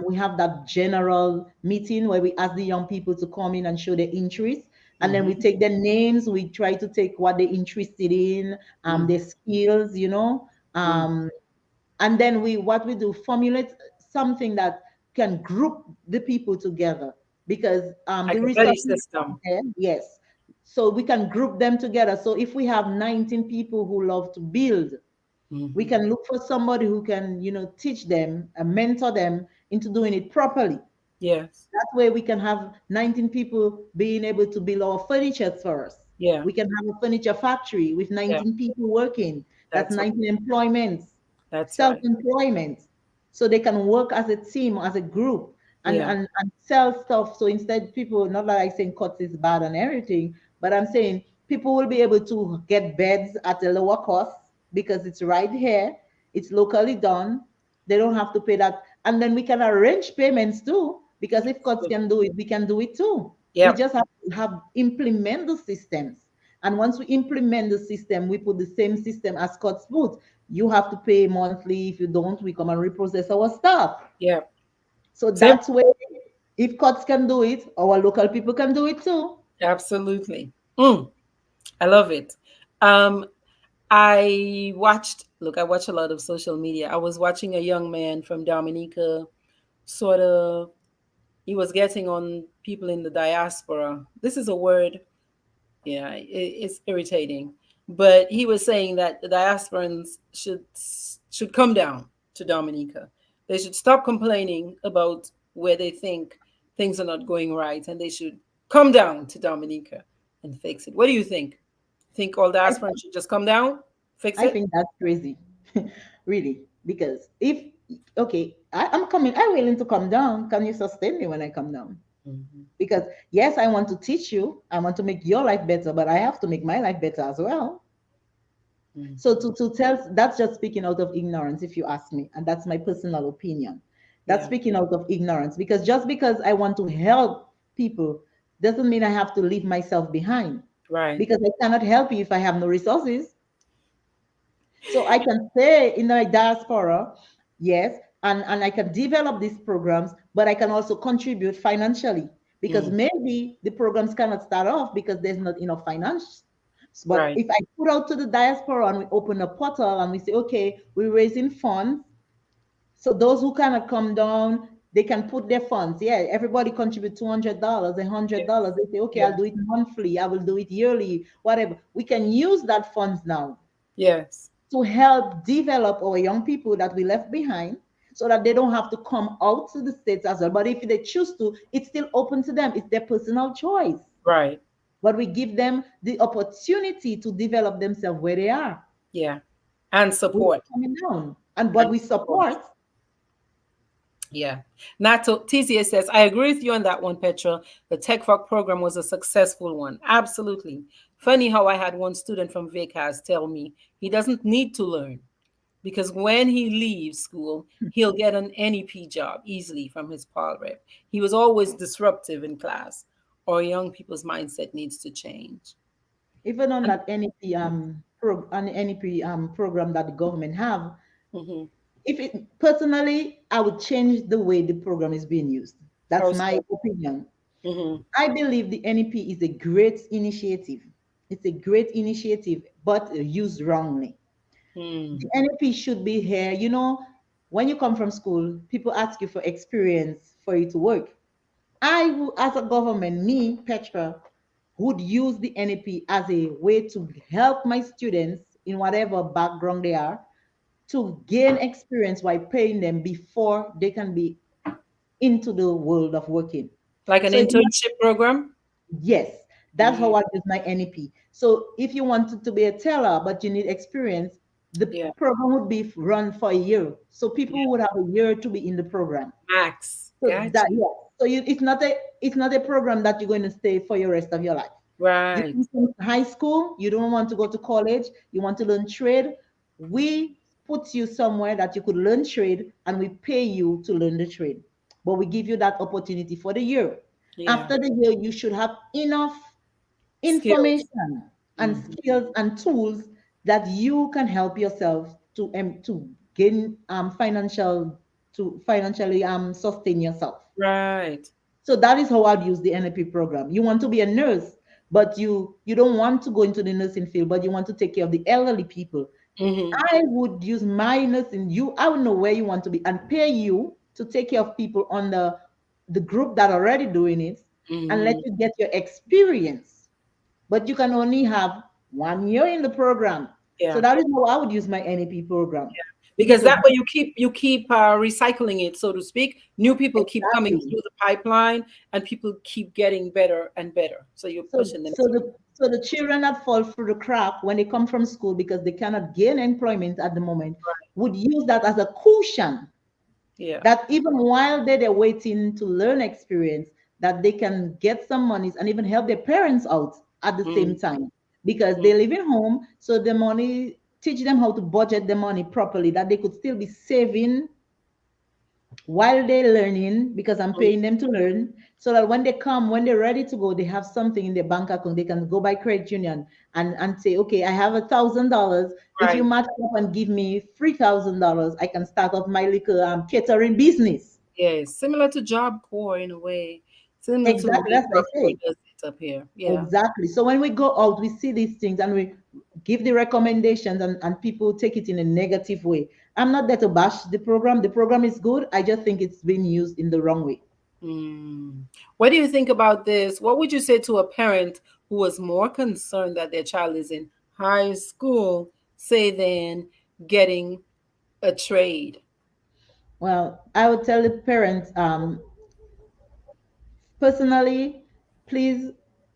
We have that general meeting where we ask the young people to come in and show their interest. And then we Hmm. take their names, we try to take what they're interested in, Hmm. their skills, Hmm. and then what we do, formulate something that can group the people together because the Like a buddy resources are system. there, yes. So we can group them together. So if we have 19 people who love to build, we Hmm. can look for somebody who can, teach them and mentor them into doing it properly. Yes. That way we can have 19 people being able to build our furniture for us. Yeah. We can have a furniture factory with Yeah. 19 people working. That's That's right. 19 employments, That's right. self-employment. So they can work as a team, as a group, and, Yeah. and sell stuff. So instead, people, not like I'm saying cuts is bad and everything, but I'm saying people will be able to get beds at a lower cost because it's right here, it's locally done. They don't have to pay that. And then we can arrange payments too, because if courts Absolutely. can do it, we can do it too. We Yep. just have to have implement the systems. And once we implement the system, we put the same system as courts put. You have to pay monthly. If you don't, we come and reprocess our stuff. Yep. So Simple. that's where, if courts can do it, our local people can do it too. Absolutely. Mm, I love it. Um, I watch a lot of social media. I was watching a young man from Dominica, sort of, he was getting on people in the diaspora. This is a word, yeah, it's irritating. But he was saying that the diasporans should come down to Dominica. They should stop complaining about where they think things are not going right, and they should come down to Dominica and fix it. What do you think? Think all I, diasporans should just come down, fix I it? think that's crazy, really. Because okay, I'm coming, I'm willing to come down. Can you sustain me when I come down? Mhm. Because yes, I want to teach you, I want to make your life better, but I have to make my life better as well. So Mhm. to tell, that's just speaking out of ignorance, if you ask me, and that's my personal opinion. That's Yeah, speaking out of ignorance because just because I want to help people doesn't mean I have to leave myself behind. right. Because I cannot help you if I have no resources. So I can stay in the diaspora, yes, and I can develop these programs, but I can also contribute financially because Mm, maybe the programs cannot start off because there's not enough finance. But right. if I put out to the diaspora and we open a portal and we say, okay, we're raising funds, so those who cannot come down, they can put their funds. Yeah, everybody contribute $200, Yes. $100. They say, okay, I'll Yes. do it monthly, I will do it yearly, whatever. We can use that funds now Yes. to help develop our young people that we left behind so that they don't have to come out to the States as well. But if they choose to, it's still open to them. It's their personal choice. Right. But we give them the opportunity to develop themselves where they are Yeah. And without support. coming down. And And but we support. support. Yeah. Nato TCA says, I agree with you on that one, Petra. The TechVoc program was a successful one. Absolutely. Funny how I had one student from VCAS tell me he doesn't need to learn because when he leaves school, he'll get an NEP job easily from his Paul rep. He was always disruptive in class. Our young people's mindset needs to change. Even on And, that NEP on the NEP program that the government have, mhm. if it personally, I would change the way the program is being used. That's How my so? opinion. Mm-hmm. I believe the NEP is a great initiative. It's a great initiative, but used wrongly. Mm. The NEP should be here. When you come from school, people ask you for experience for you to work. As a government, me, Petra, would use the NEP as a way to help my students in whatever background they are to gain experience while paying them before they can be into the world of working. Like an So it's not, internship program? yes, that's Mm. how I use my NEP. So if you wanted to be a teller but you need experience, the Yeah. program would be run for a year. So Yeah. people would have a year to be in the program. Max. So Gotcha. that, yeah. So it's not a program that you're going to stay for your rest of your life. You Right. come from high school, you don't want to go to college, you want to learn trade. We put you somewhere that you could learn trade and we pay you to learn the trade. But we give you that opportunity for the year. Yeah. After the year, you should have enough Skills. information and Mm-hmm. skills and tools that you can help yourself to gain to financially sustain yourself. Right. So that is how I'd use the NLP program. You want to be a nurse, but you don't want to go into the nursing field, but you want to take care of the elderly people. Mm-hmm. I would use my nursing. I would know where you want to be and pay you to take care of people on the group that are already doing it and let Mm-hmm. you get your experience. But you can only have 1 year in the program. So Yeah. that is how I would use my NEP program. Because So that way you keep recycling it, so to speak. New people keep coming exactly. through the pipeline, and people keep getting better and better. So you're So, pushing them so through. the children that fall through the crack when they come from school because they cannot gain employment at the moment would use that as a cushion Yeah. that even while they're waiting to learn experience, that they can get some monies and even help their parents out at the Mm-hmm. same time because they live in home. So the money teach them how to budget the money properly, that they could still be saving while they're learning because I'm paying them to learn so that when they're ready to go, they have something in their bank account. They can go by credit union and say, okay, I have $1,000. If you Right. match up and give me $3,000, I can start up my little catering business. Yes. Similar to Job Corps in a way. Similar to the Exactly, way that's what Job I Corps say. does it up here. Yeah. Exactly. So when we go out, we see these things and we give the recommendations and people take it in a negative way. I'm not there to bash the program. The program is good. I just think it's being used in the wrong way. Mm. What do you think about this? What would you say to a parent who was more concerned that their child is in high school, say, than getting a trade? Well, I would tell the parents, personally, please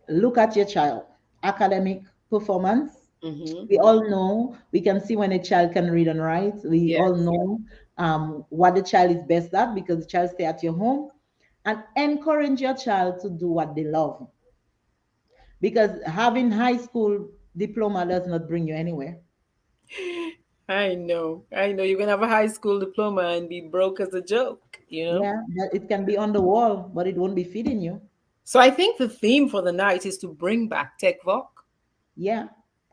look at your child academic performance. Mm-hmm. We all know, we can see when a child can read and write. We all Yes. know what the child is best at because the child stay at your home, and encourage your child to do what they love because having high school diploma does not bring you anywhere. I know. I know. You can have a high school diploma and be broke as a joke, you know? Yeah, that it can be on the wall, but it won't be feeding you. So I think the theme for the night is to bring back Tech Voc. Yeah,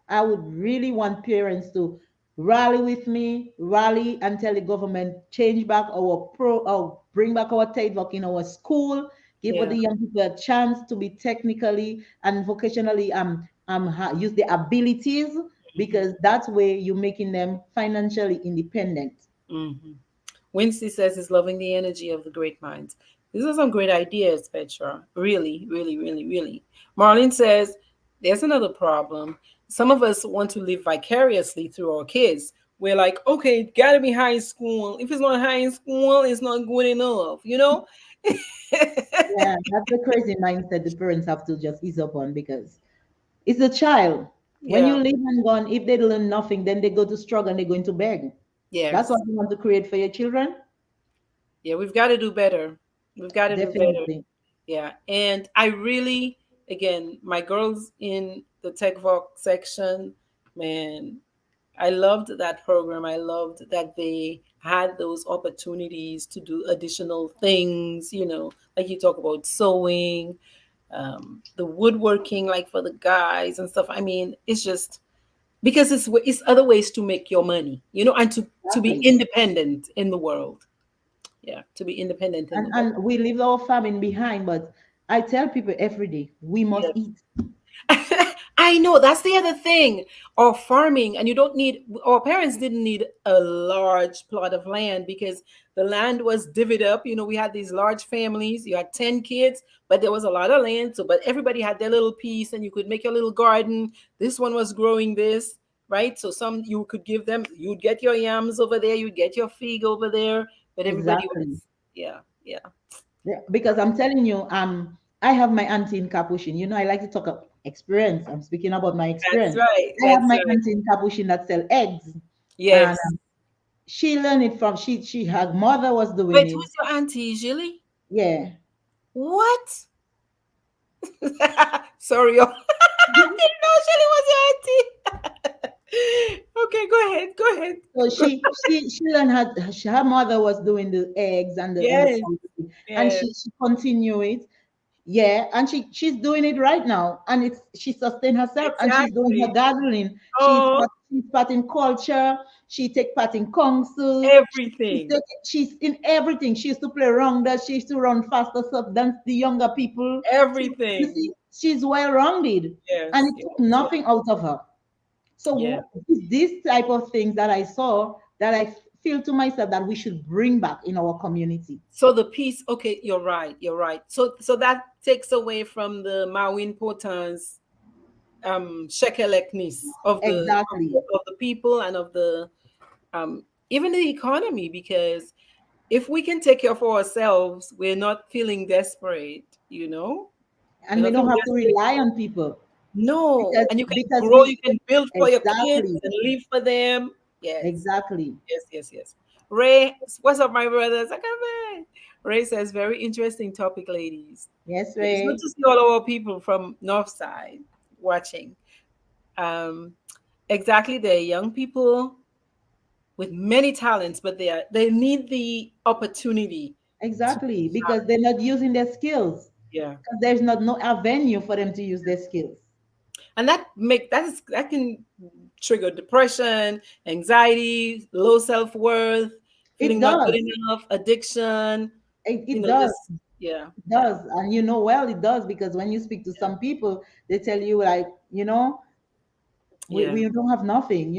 I would really want parents to rally with me, rally and tell the government change back our or bring back our tech work in our school, give Yeah. the young people a chance to be technically and vocationally use their abilities because that's way you're making them financially independent. Mm-hmm. Wincy says he's loving the energy of the great minds. These are some great ideas, Petra. Really, really, really, really. Marlene says there's another problem. Some of us want to live vicariously through our kids. We're like, okay, it gotta be high school. If it's not high school, it's not good enough, you know? Yeah, that's the crazy mindset the parents have to just ease up on because it's a child. When you Yeah. leave and gone, if they learn nothing, then they go to struggle and they're going to beg. That's what Yes. you want to create for your children? Yeah, we've got to do better. We've got to do better. Definitely. Yeah. And I really, again, my girls in the Tech Voc section, man, I loved that program. I loved that they had those opportunities to do additional things, like you talk about sewing, the woodworking, like for the guys and stuff. I mean, it's just, because it's other ways to make your money, and to be Exactly. independent in the world. Yeah, to be independent in And the world. and we leave our family behind, but I tell people every day we must Yes. eat. I know that's the other thing. Or farming, and you don't need. Our parents didn't need a large plot of land because the land was divvied up. We had these large families. You had 10 kids, but there was a lot of land. So, but everybody had their little piece, and you could make your little garden. This one was growing this, right? So some you could give them. You'd get your yams over there. You'd get your fig over there. But everybody was, Exactly. yeah, yeah. Yeah, because I'm telling you, I have my auntie in Capuchin. I like to talk about experience. I'm speaking about my That's experience. right. I have That's my right. auntie in Capuchin that sell eggs, and Yes. she learned it from her mother was doing Wait, it. who's your auntie, Julie? Yeah. What? Sorry, I didn't know Shelly was your auntie. Okay, go ahead. Go ahead. So Go. she learned her mother was doing the eggs and the Yes, poultry, and yes, she continue it. Yeah, and she's doing it right now, and she sustained herself, and she's doing her exactly. gardening. Oh, She's part in culture. She take part in council. everything. She's in everything. She used to play rounder. She used to run faster stuff than the younger people. You Everything. see, she's well rounded, and Yes, it yes, took yes. nothing out of her. So Yeah. this type of things that I saw that I feel to myself that we should bring back in our community. So the piece, okay, you're right. You're right. So that takes away from the Mawin Potans shekelekness Exactly. of the people and of the even the economy, because if we can take care of ourselves, we're not feeling desperate, And We're we not don't feeling have to desperate. rely on people No, because and you can because grow, you we can build for your kids exactly and live for them. Yes, exactly. yes, yes, yes. Ray, what's up, my brothers? I come. Ray says, very interesting topic, ladies. Yes, It's good Ray. to see all our people from North Side watching. Um, exactly, they're young people with many talents, but they need the opportunity to be Exactly, because they're challenged. not using their skills. Yeah. Because there's not no avenue for them to use their skills. And that can trigger depression, anxiety, low self-worth, It feeling not good does. enough, addiction, It does. this. Yeah, It yeah, does. And well it does because when you speak to yeah, some people, they tell you like, yeah, we don't have nothing.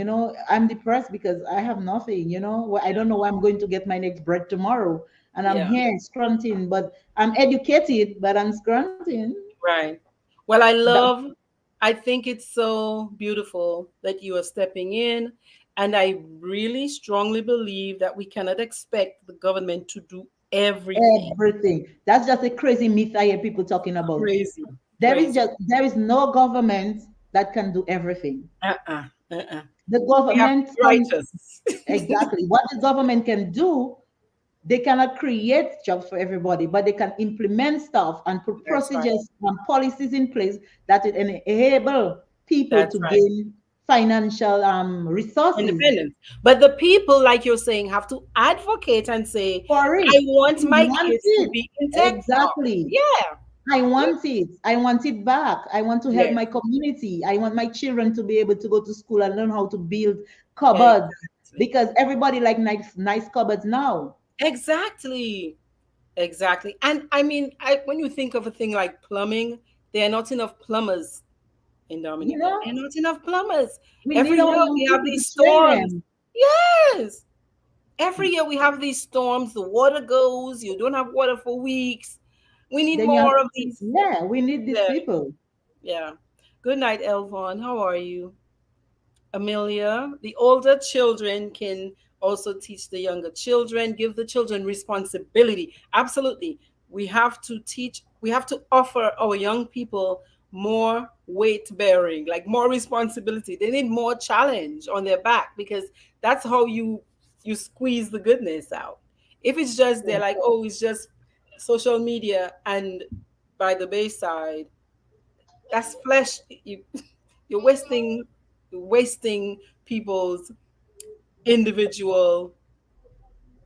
I'm depressed because I have nothing. I don't know where I'm going to get my next bread tomorrow. And I'm yeah. here scrunting, but I'm educated, but I'm scrunting. Right. Well, That, I think it's so beautiful that you are stepping in. And I really strongly believe that we cannot expect the government to do everything. everything. That's just a crazy myth I hear people talking about. Crazy, crazy. There is no government that can do everything. Uh-uh, uh-uh. The We have government can righteous. exactly what the government can do. They cannot create jobs for everybody, but they can implement stuff and put That's right. procedures and policies in place that will enable people That's to right. gain financial resources Independence. But the people, like you're saying, have to advocate and say, for I it. want We my want kids to it. be in tech farm. Exactly. Yeah. I Yeah. want it. I want it back. I want to help Yes. my community. I want my children to be able to go to school and learn how to build cupboards Exactly. because everybody like nice cupboards now. Exactly. Exactly. And I mean, when you think of a thing like plumbing, there are not enough plumbers in You Dominica. know, There are not enough plumbers. we need Every our year young we have people to these train storms. them. Yes. Every year we have these storms. The water goes. You don't have water for weeks. We need Then you have more to of see, these. yeah, we need these Yeah. people. Yeah. Good night, Elvon. How are you? Amelia, the older children can also teach the younger children, give the children responsibility. Absolutely. We have to offer our young people more weight bearing, like more responsibility. They need more challenge on their back because that's how you squeeze the goodness out. If it's just they're like, oh, it's just social media and by the Bayside, that's flesh. You're wasting people's individual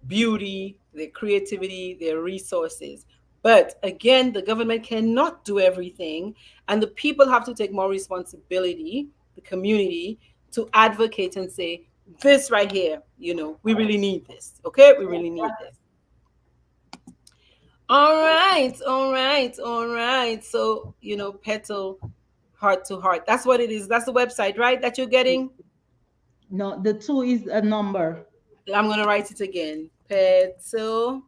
beauty, their creativity, their resources. But again, the government cannot do everything, and the people have to take more responsibility, the community, to advocate and say, this right here, we really need this. Okay, we really need this. All right, all right, all right. So, Petal Heart to Heart. That's what it is. That's the website, right? That you're getting. No, the two is a number. I'm gonna write it again. Petal.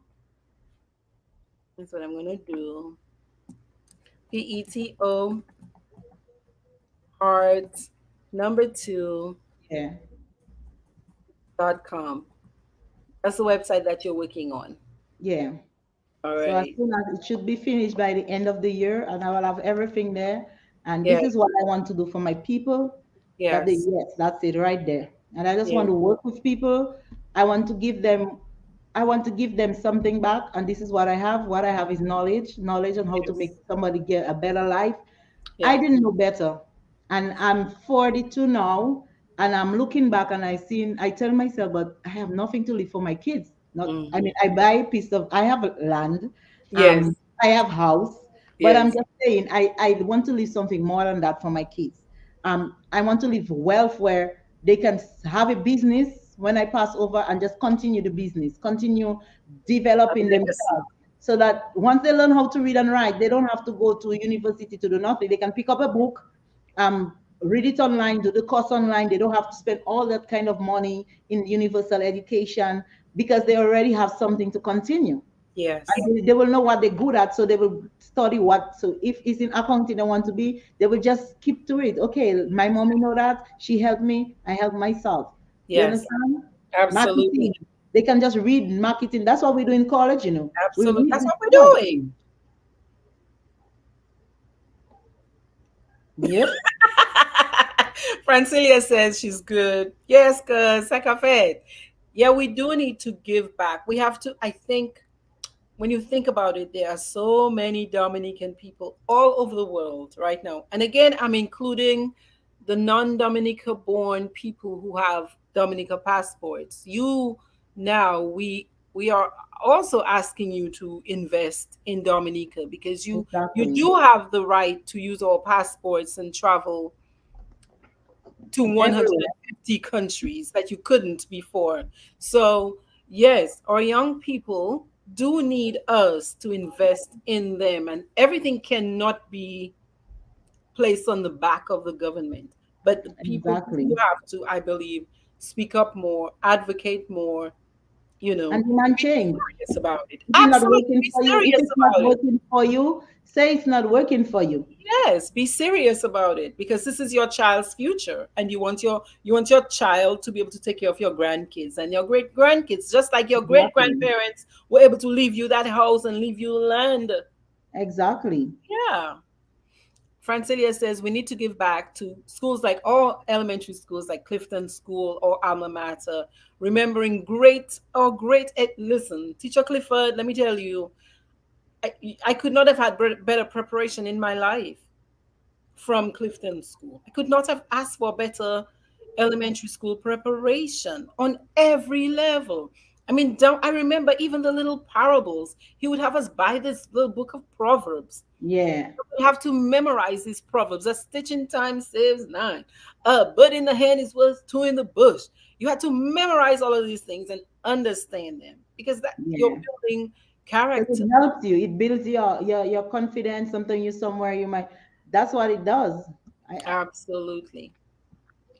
That's what I'm gonna do. PETO heart number two Yeah, .com. That's the website that you're working on. yeah. All So as right. soon as it should be finished by the end of the year, and I will have everything there. And this is Yes. what I want to do for my people. That they, Yes. yes, that's it right there. And I just want Yes. to work with people. I want to give them, I want to give them something back. And this is what I have. What I have is knowledge on how to make Yes. somebody get a better life. I Yeah. didn't know better. And I'm 42 now, and I'm looking back and I tell myself, but I have nothing to leave for my kids. Not, I Hmm. mean, I buy a piece of, I have land, Yes. I have house, but I'm Yes. just saying, I want to leave something more than that for my kids. I want to leave wealth where they can have a business when I pass over and just continue the business, continue A developing legacy. themselves so that once they learn how to read and write, they don't have to go to university to do nothing. They can pick up a book, read it online, do the course online. They don't have to spend all that kind of money in universal education because they already have something to continue. Yes. And they will know what they're good at, so they will study what. So if it's in accounting they want to be, they will just keep to it. Okay, my mommy know that. She helped me. I help myself. You Yes. understand? Marketing. Absolutely. They can just read marketing. That's what we do in college. We Absolutely. read That's this what stuff. we're doing. Yep. Francilia says she's good. Yes, cuz Sekafed. Yeah, we do need to give back. We have to, I think, when you think about it, there are so many Dominican people all over the world right now. And again, I'm including the non-Dominica born people who have Dominica passports. We are also asking you to invest in Dominica because you Exactly. do have the right to use our passports and travel to Everywhere. 150 countries that you couldn't before. So, yes, our young people do need us to invest in them, and everything cannot be placed on the back of the government. But the people do Exactly. have to, I believe, speak up more, advocate more, And demand be change. serious about it. If it's not Absolutely, working be for you, if serious it's not about it. working for you, say it's not working for you. Yes, be serious about it because this is your child's future and you want your child to be able to take care of your grandkids and your great grandkids just like your great Exactly. grandparents were able to leave you that house and leave you land. Exactly. Yeah. Francilia says we need to give back to schools like all elementary schools like Clifton School or Alma Mater, remembering listen, Teacher Clifford, let me tell you, I could not have had better preparation in my life from Clifton School. I could not have asked for better elementary school preparation on every level. I mean, I remember even the little parables. He would have us buy this little book of Proverbs. Yeah. We have to memorize these proverbs. A stitch in time saves nine. A bird in the hand is worth two in the bush. You had to memorize all of these things and understand them because that you're Yeah. building Because character. it helps you. It builds your confidence. Something you somewhere you might. That's what it does. Absolutely.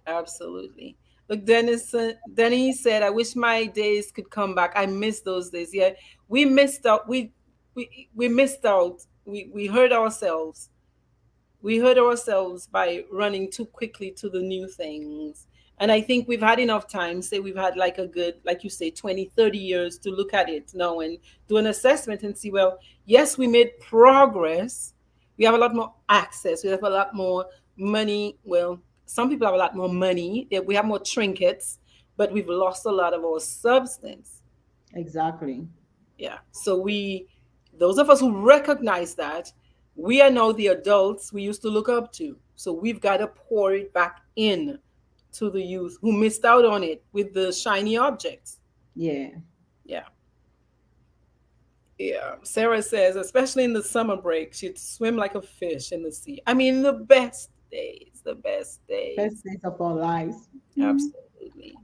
Absolutely. Look, Denny said, "I wish my days could come back. I miss those days. Yeah, we missed out. We missed out. We hurt ourselves. We hurt ourselves by running too quickly to the new things. And I think we've had enough time. Say we've had like a good, like you say, 20, 30 years to look at it now and do an assessment and see, well, yes, we made progress. We have a lot more access. We have a lot more money. Well, some people have a lot more money. Yeah, we have more trinkets, but we've lost a lot of our substance. Exactly. Yeah. So those of us who recognize that, we are now the adults we used to look up to. So we've got to pour it back in to the youth who missed out on it with the shiny objects. Yeah. Yeah. Yeah. Sarah says, especially in the summer break, she'd swim like a fish in the sea. I mean, the the best Best days. days of our lives. Mm. Absolutely.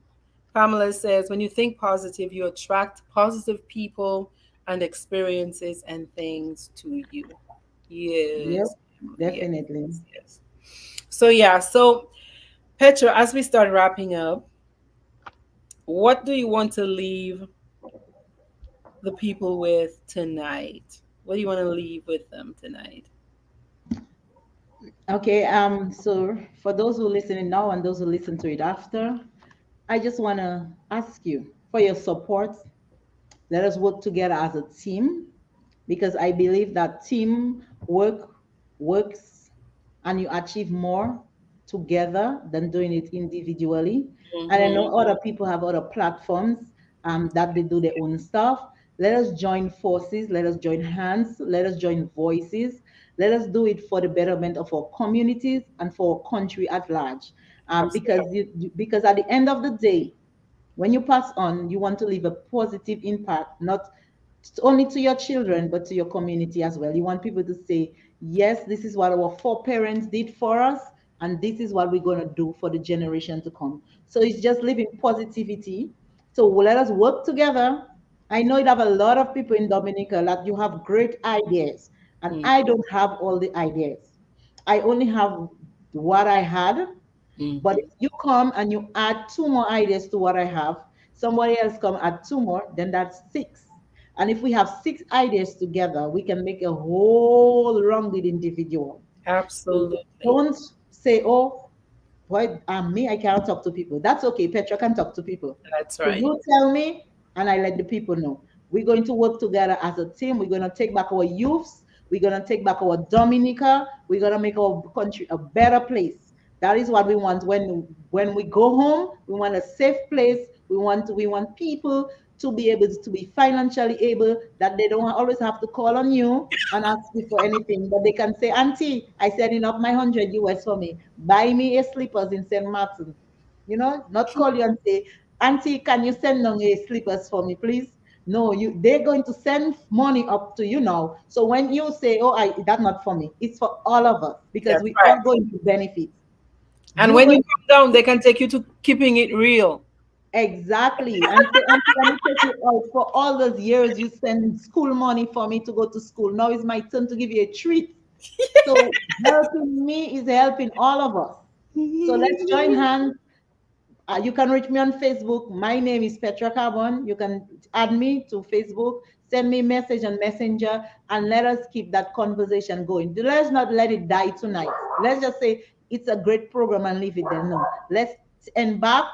Pamela says, when you think positive, you attract positive people and experiences and things to you. Yep, Yes, yes, definitely. yes. So, yeah, so Petra, as we start wrapping up, what do you want to leave the people with tonight? What do you want to leave with them tonight? Okay, so for those who listening now and those who listen to it after, I just want to ask you for your support. Let us work together as a team because I believe that team works and you achieve more together than doing it individually. And I know Mm-hmm. other people have other platforms that they do their own stuff. Let us join forces, let us join hands, let us join voices. Let us do it for the betterment of our communities and for our country at large. Absolutely. Because at the end of the day, when you pass on, you want to leave a positive impact, not only to your children, but to your community as well. You want people to say, yes, this is what our foreparents did for us, and this is what we're going to do for the generation to come. So it's just living positivity. So let us work together. I know you have a lot of people in Dominica that you have great ideas, and I don't have all the ideas. I only have what I had, but Mm-hmm. if you come and you add two more ideas to what I have, somebody else come add two more, then that's six. And if we have six ideas together, we can make a whole rounded individual. So Absolutely. don't say, oh, boy, me, I cannot talk to people. That's okay. Petra can talk to people. That's So right. you tell me, and I let the people know. We're going to work together as a team. We're going to take back our youths. We're going to take back our Dominica. We're going to make our country a better place. That is what we want. When we go home, we want a safe place. We want people to be able to be financially able, that they don't always have to call on you and ask you for anything, but they can say, Auntie, I setting up my 100 US for me. Buy me a slippers in St. Martin. Not call you and say, Auntie, can you send down a slippers for me, please? No, they're going to send money up to you now. So when you say, oh, that's not for me, it's for all of us because That's we all right. going to benefit. And You're when you going to come down, they can take you to keeping it real. exactly and say, Auntie, let me take you out for all those years you send school money for me to go to school. Now it's my turn to give you a treat. So helping me is helping all of us. So let's join hands. You can reach me on Facebook. My name is Petra Carbon. You can add me to Facebook, send me a message on Messenger, and let us keep that conversation going. Let's not let it die tonight. Let's just say it's a great program and leave it there. No, let's embark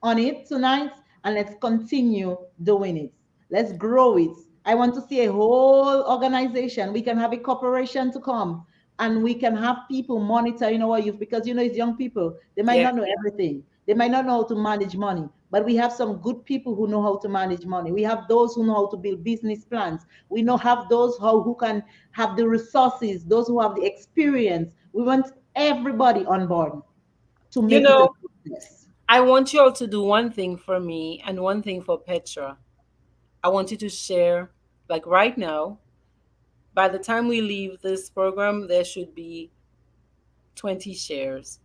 on it tonight and let's continue doing it. Let's grow it. I want to see a whole organization. We can have a corporation to come and we can have people monitoring our youth because it's young people. They might Yeah. not know everything. They might not know how to manage money, but we have some good people who know how to manage money. We have those who know how to build business plans. We know have those who can have the resources, those who have the experience. We want everybody on board to You make it a know, success. I want you all to do one thing for me and one thing for Petra. I want you to share, like right now, by the time we leave this program, there should be 20 shares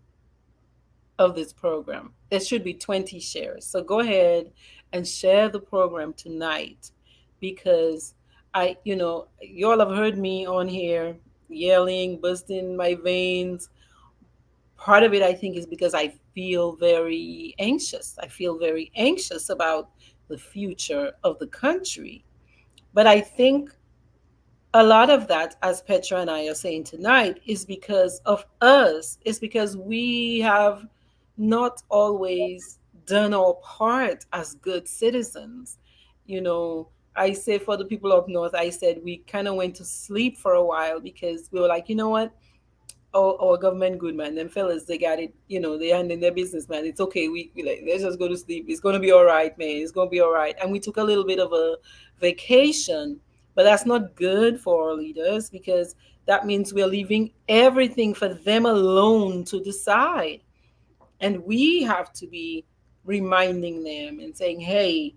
of this program. There should be 20 shares. So go ahead and share the program tonight because you all have heard me on here yelling, busting my veins. Part of it, I think, is because I feel very anxious. I feel very anxious about the future of the country. But I think a lot of that, as Petra and I are saying tonight, is because of us. It's because we have not always done our part as good citizens. You know, I say for the people up north, I said we kind of went to sleep for a while because we were like, you know what? Our government good man, them fellas, they got it, they handling their business, man. It's okay. We like, let's just go to sleep. It's gonna be all right, man. It's gonna be all right. And we took a little bit of a vacation, but that's not good for our leaders because that means we're leaving everything for them alone to decide. And we have to be reminding them and saying, hey,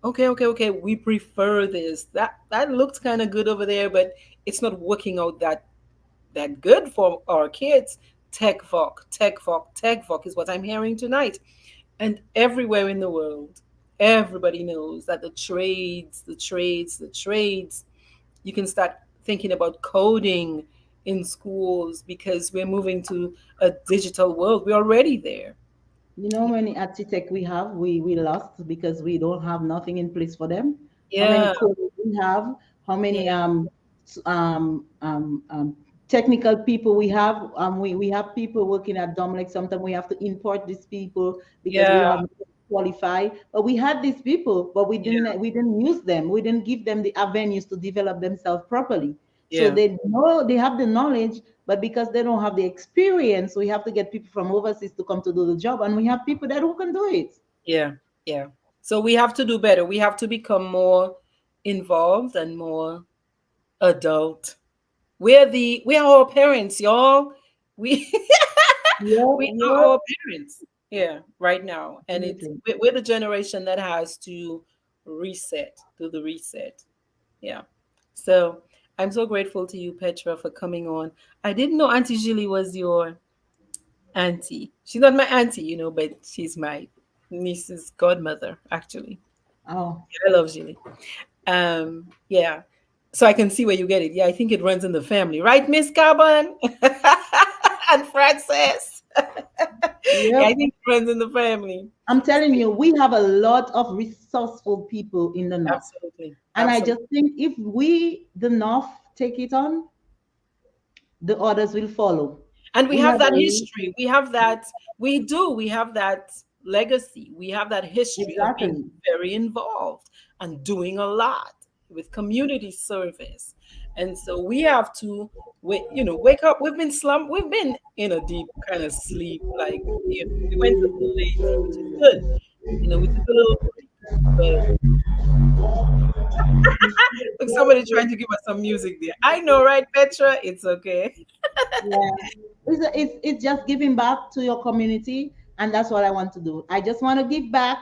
okay, we prefer this. That looks kind of good over there, but it's not working out that good for our kids. tech voc is what I'm hearing tonight. And everywhere in the world, everybody knows that the trades, you can start thinking about coding in schools because we're moving to a digital world. We're already there. You know how many architect we have? We lost because we don't have nothing in place for them. How many Yeah, coders we have? How yeah, many s- um, um, um, technical people we have? We have people working at DOM. Like sometimes we have to import these people because we yeah, are not qualified. But we had these people, but yeah, we didn't use them. We didn't give them the avenues to develop themselves properly. So yeah, they know they have the knowledge, but because they don't have the experience, we have to get people from overseas to come to do the job, and we have people that who can do it. yeah, yeah. So we have to do better. We have to become more involved and more adult. We are our parents, y'all. We Yep, we are yep. our parents. Yeah, right now, and Absolutely. we're the generation that has to do the reset. Yeah. So I'm so grateful to you, Petra, for coming on. I didn't know Auntie Julie was your auntie. She's not my auntie, but she's my niece's godmother, actually. Oh, I love Julie. Yeah. So I can see where you get it. Yeah, I think it runs in the family, right, Miss Carbon? And Frances. Yeah, I yep. think it runs in the family. I'm telling you, we have a lot of resourceful people in the north. Absolutely. And I Absolutely. just think if we, the north, take it on, the others will follow. And we We have have that a, history. We have that legacy. We have that history of being exactly. very involved and doing a lot with community service. And so we have to wake up. We've been in a deep kind of sleep. Like, we went a little lazy, which is good. We took a little break. But look, somebody trying to give us some music there. I know, right, Petra? It's okay. Yeah. It's just giving back to your community. And that's what I want to do. I just want to give back.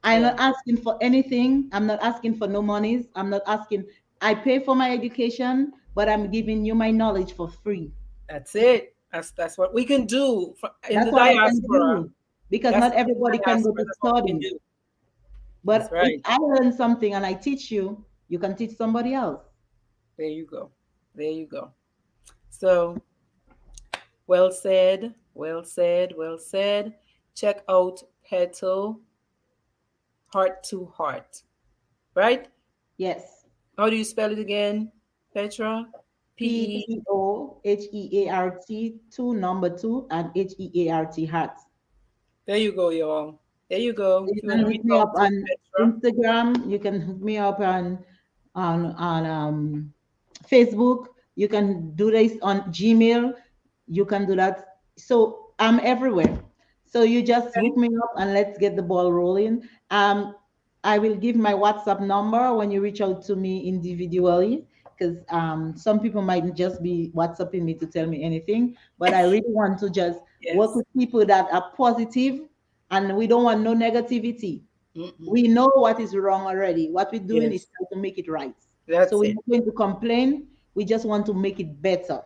I'm Yeah, not asking for anything. I'm not asking for no monies. I'm not asking. I pay for my education, but I'm giving you my knowledge for free. that's it. That's what we can do in That's the what I can diaspora. do because That's not in the everybody can go diaspora. to That's what we can study. do. That's But if right. I learn something and I teach you, you can teach somebody else. There you go. There you go. So, well said. Well said. Well said. Check out Petal Heart to Heart. Right? Yes. How do you spell it again, Petra? P E. PEOHEART, two number two, and HEART heart. There you go, y'all. There you go. You If you want can to reach hook me out up to on Petra, Instagram. You can hook me up on Facebook. You can do this on Gmail. You can do that. So I'm everywhere. So you just okay? hook me up and let's get the ball rolling. I will give my WhatsApp number when you reach out to me individually, because some people might just be WhatsApping me to tell me anything, but I really want to just work Yes. with people that are positive, and we don't want no negativity. Mm-mm. We know what is wrong already. What we're doing is Yes. trying to make it right. So That's we're it. not going to complain. We just want to make it better.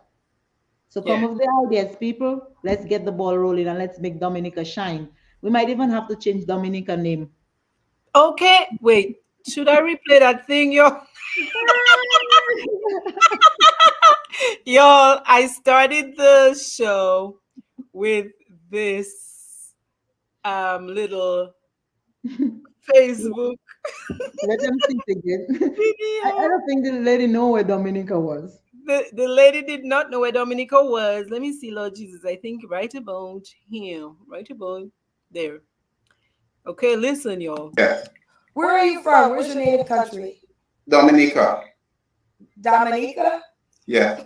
So Yeah. come with the ideas, people. Let's get the ball rolling and let's make Dominica shine. We might even have to change Dominica name. Okay. Wait. Should I replay that thing, y'all? Y'all, I started the show with this little Facebook Let them see it again. I video. don't think the lady know where Dominica was. The lady did not know where Dominica was. Let me see, Lord Jesus. I think right about here. Right about there. Okay, listen, y'all. Yes. Where are you from? Where's your native country? Dominica. Dominica? Yes.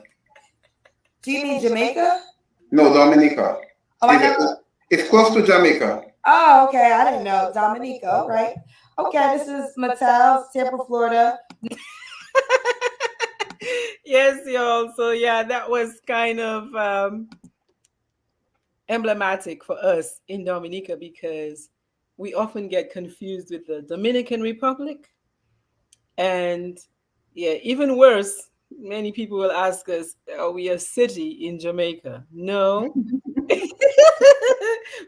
Do you mean Jamaica? No, Dominica. Oh, I never. It's close to Jamaica. Oh, okay. I didn't know. Dominica. All right. Okay. This is Mattel, Tampa, Florida. Yes, y'all. So yeah, that was kind of emblematic for us in Dominica because we often get confused with the Dominican Republic. And yeah, even worse, many people will ask us, are we a city in Jamaica? No,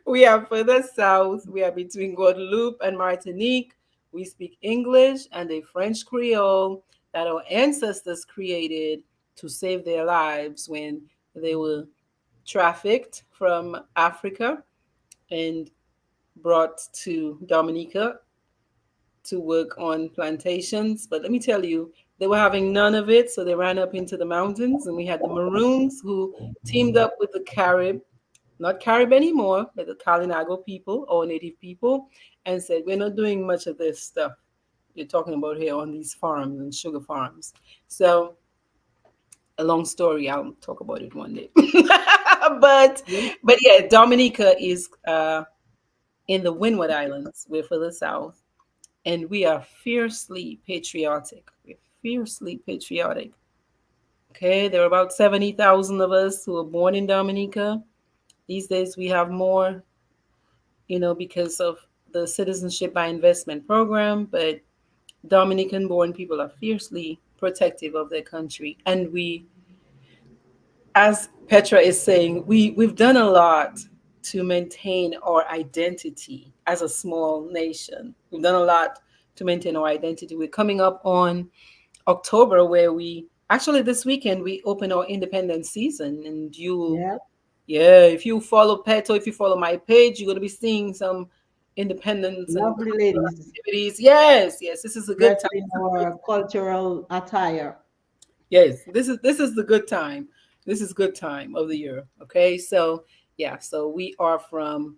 We are further south. We are between Guadeloupe and Martinique. We speak English and a French Creole that our ancestors created to save their lives when they were trafficked from Africa and brought to Dominica to work on plantations. But let me tell you, they were having none of it, so they ran up into the mountains, and we had the Maroons who teamed up with the Carib, not Carib anymore, but the Kalinago people or native people, and said, we're not doing much of this stuff you're talking about here on these farms and sugar farms. So a long story. I'll talk about it one day. but but yeah, Dominica is in the Windward Islands. We're further south, and we are fiercely patriotic. We're fiercely patriotic. Okay, there are about 70,000 of us who are born in Dominica. These days we have more, because of the citizenship by investment program, but Dominican born people are fiercely protective of their country. And we, as Petra is saying, we've done a lot to maintain our identity as a small nation. We've done a lot to maintain our identity. We're coming up on October, where we actually this weekend we open our independence season, and Yeah. yeah, if you follow Peto, if you follow my page, you're gonna be seeing some independence and Lovely cultural ladies activities. Yes, yes, this is a good dressed time. in our cultural attire. Yes, this is the good time. This is good time of the year. Okay, so yeah, so we are from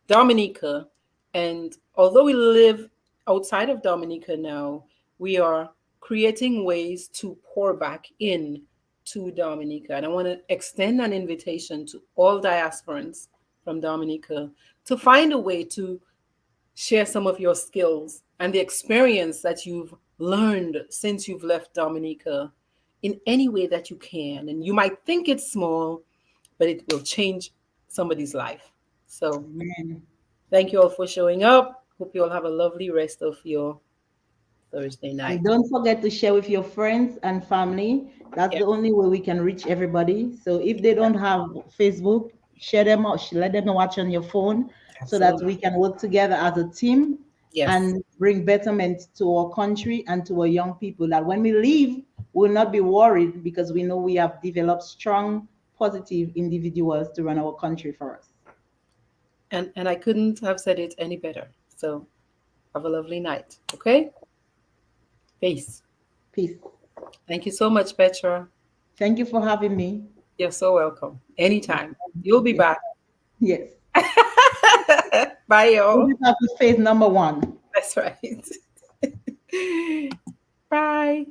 Dominica, and although we live outside of Dominica now, we are creating ways to pour back in to Dominica. And I want to extend an invitation to all diasporans from Dominica to find a way to share some of your skills and the experience that you've learned since you've left Dominica in any way that you can. And you might think it's small, but it will change somebody's life. So Man. thank you all for showing up. Hope you all have a lovely rest of your Thursday night. And don't forget to share with your friends and family. That's Yeah, the only way we can reach everybody. So if they don't have Facebook, share them out, let them watch on your phone so that absolutely. we can work together as a team Yes. and bring betterment to our country and to our young people. That when we leave, we'll not be worried because we know we have developed strong, positive individuals to run our country for us. And I couldn't have said it any better. So have a lovely night. Okay? Peace. Peace. Thank you so much, Petra. Thank you for having me. You're so welcome. Anytime. You'll be Yes. back. Yes. Bye, We y'all. just have to face number one. That's right. Bye.